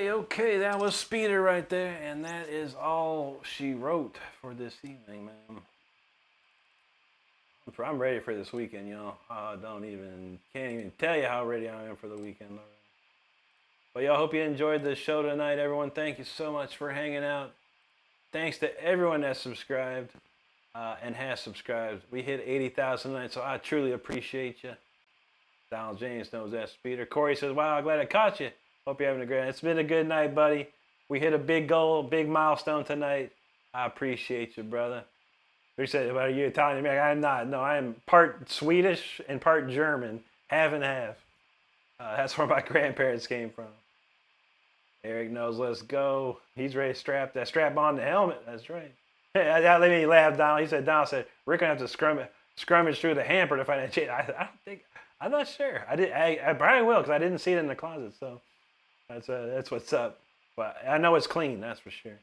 Okay, that was Speeder right there, and that is all she wrote for this evening, man. I'm ready for this weekend, y'all. I can't even tell you how ready I am for the weekend already. But y'all, hope you enjoyed the show tonight, everyone. Thank you so much for hanging out. Thanks to everyone that subscribed and has subscribed. We hit 80,000 tonight, so I truly appreciate you. Donald James knows that. Speeder. Corey says, wow, glad I caught you. Hope you're having a great night. It's been a good night, buddy. We hit a big goal, big milestone tonight. I appreciate you, brother. You said, "Well, are you Italian American?" I'm not. No, I'm part Swedish and part German, half and half. That's where my grandparents came from. Eric knows. Let's go. He's ready to strap on the helmet. That's right. That made me laugh. Donald. He said, Donald said, "We're gonna have to scrummage through the hamper to find that chain." I don't think. I'm not sure. I probably will because I didn't see it in the closet. So that's what's up. But I know it's clean. That's for sure.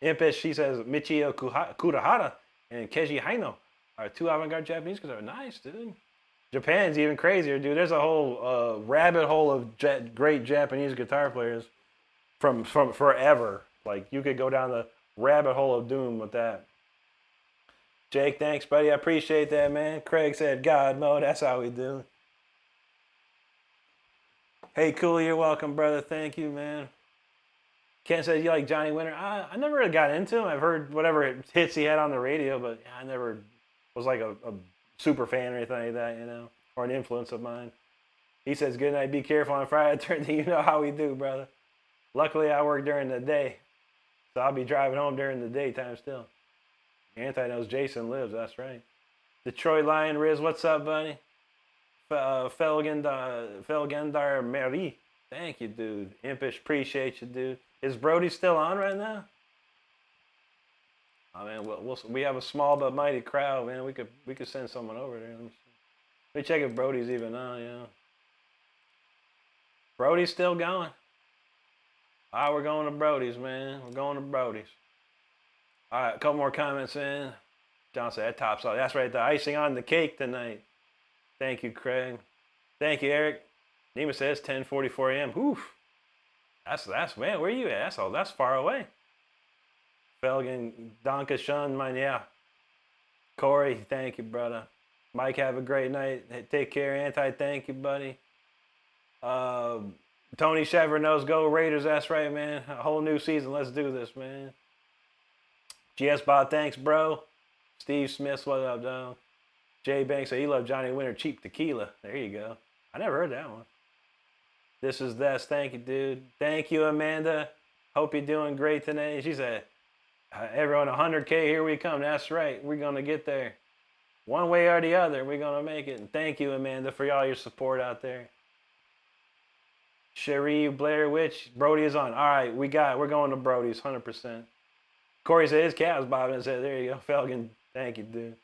Impish, she says, Michio Kurahara and Keiji Haino are two avant-garde Japanese guitars. Nice, dude. Japan's even crazier, dude. There's a whole rabbit hole of great Japanese guitar players from forever. Like, you could go down the rabbit hole of doom with that. Jake, thanks, buddy. I appreciate that, man. Craig said, God mode. That's how we do. Hey, cool. You're welcome, brother. Thank you, man. Ken says, you like Johnny Winter? I never really got into him. I've heard whatever hits he had on the radio, but I never was like a super fan or anything like that, you know, or an influence of mine. He says, good night, be careful on Friday. You know how we do, brother. Luckily, I work during the day, so I'll be driving home during the daytime still. Anti knows Jason lives, that's right. Detroit Lion Riz, what's up, buddy? Felgendar Marie, thank you, dude. Impish, appreciate you, dude. Is Brody still on right now? I mean, we have a small but mighty crowd, man. We could send someone over there. Let me check if Brody's even on. You know, Brody's still going. All right, we're going to Brody's, man. We're going to Brody's. All right, a couple more comments in. John said that tops off. That's right, the icing on the cake tonight. Thank you, Craig. Thank you, Eric. Nima says 10:44 a.m. Oof. That's man, where are you at? That's far away. Felgen, Donka, Shun, mine, yeah. Corey, thank you, brother. Mike, have a great night. Take care, Anti, thank you, buddy. Tony Shever knows go Raiders, that's right, man. A whole new season, let's do this, man. GS Bob, thanks, bro. Steve Smith, what up, dog? Jay Banks said he loved Johnny Winter, cheap tequila. There you go. I never heard that one. This is Des. Thank you, dude. Thank you, Amanda. Hope you're doing great today. She said, everyone, 100K, here we come. That's right. We're going to get there. One way or the other, we're going to make it. And thank you, Amanda, for all your support out there. Cherie, Blair Witch, Brody is on. All right, we're going to Brody's, 100%. Corey said his cat was bobbing and said, there you go, Felgen. Thank you, dude.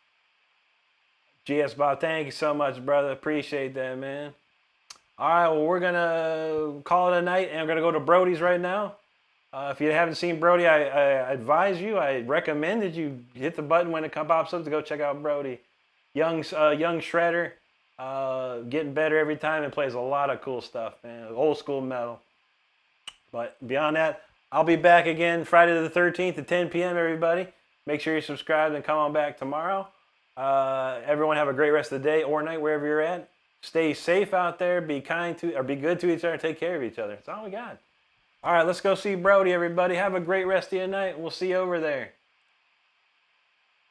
GS Bob, thank you so much, brother. Appreciate that, man. All right, well, we're going to call it a night, and I'm going to go to Brody's right now. If you haven't seen Brody, I advise you, I recommend that you hit the button when it pops up to go check out Brody. Young shredder, getting better every time and plays a lot of cool stuff, man. Old school metal. But beyond that, I'll be back again Friday the 13th at 10 p.m., everybody. Make sure you're subscribed and come on back tomorrow. Everyone have a great rest of the day or night, wherever you're at. Stay safe out there. Be kind to, or be good to each other. Take care of each other. That's all we got. All right, let's go see Brody, everybody. Have a great rest of your night. We'll see you over there.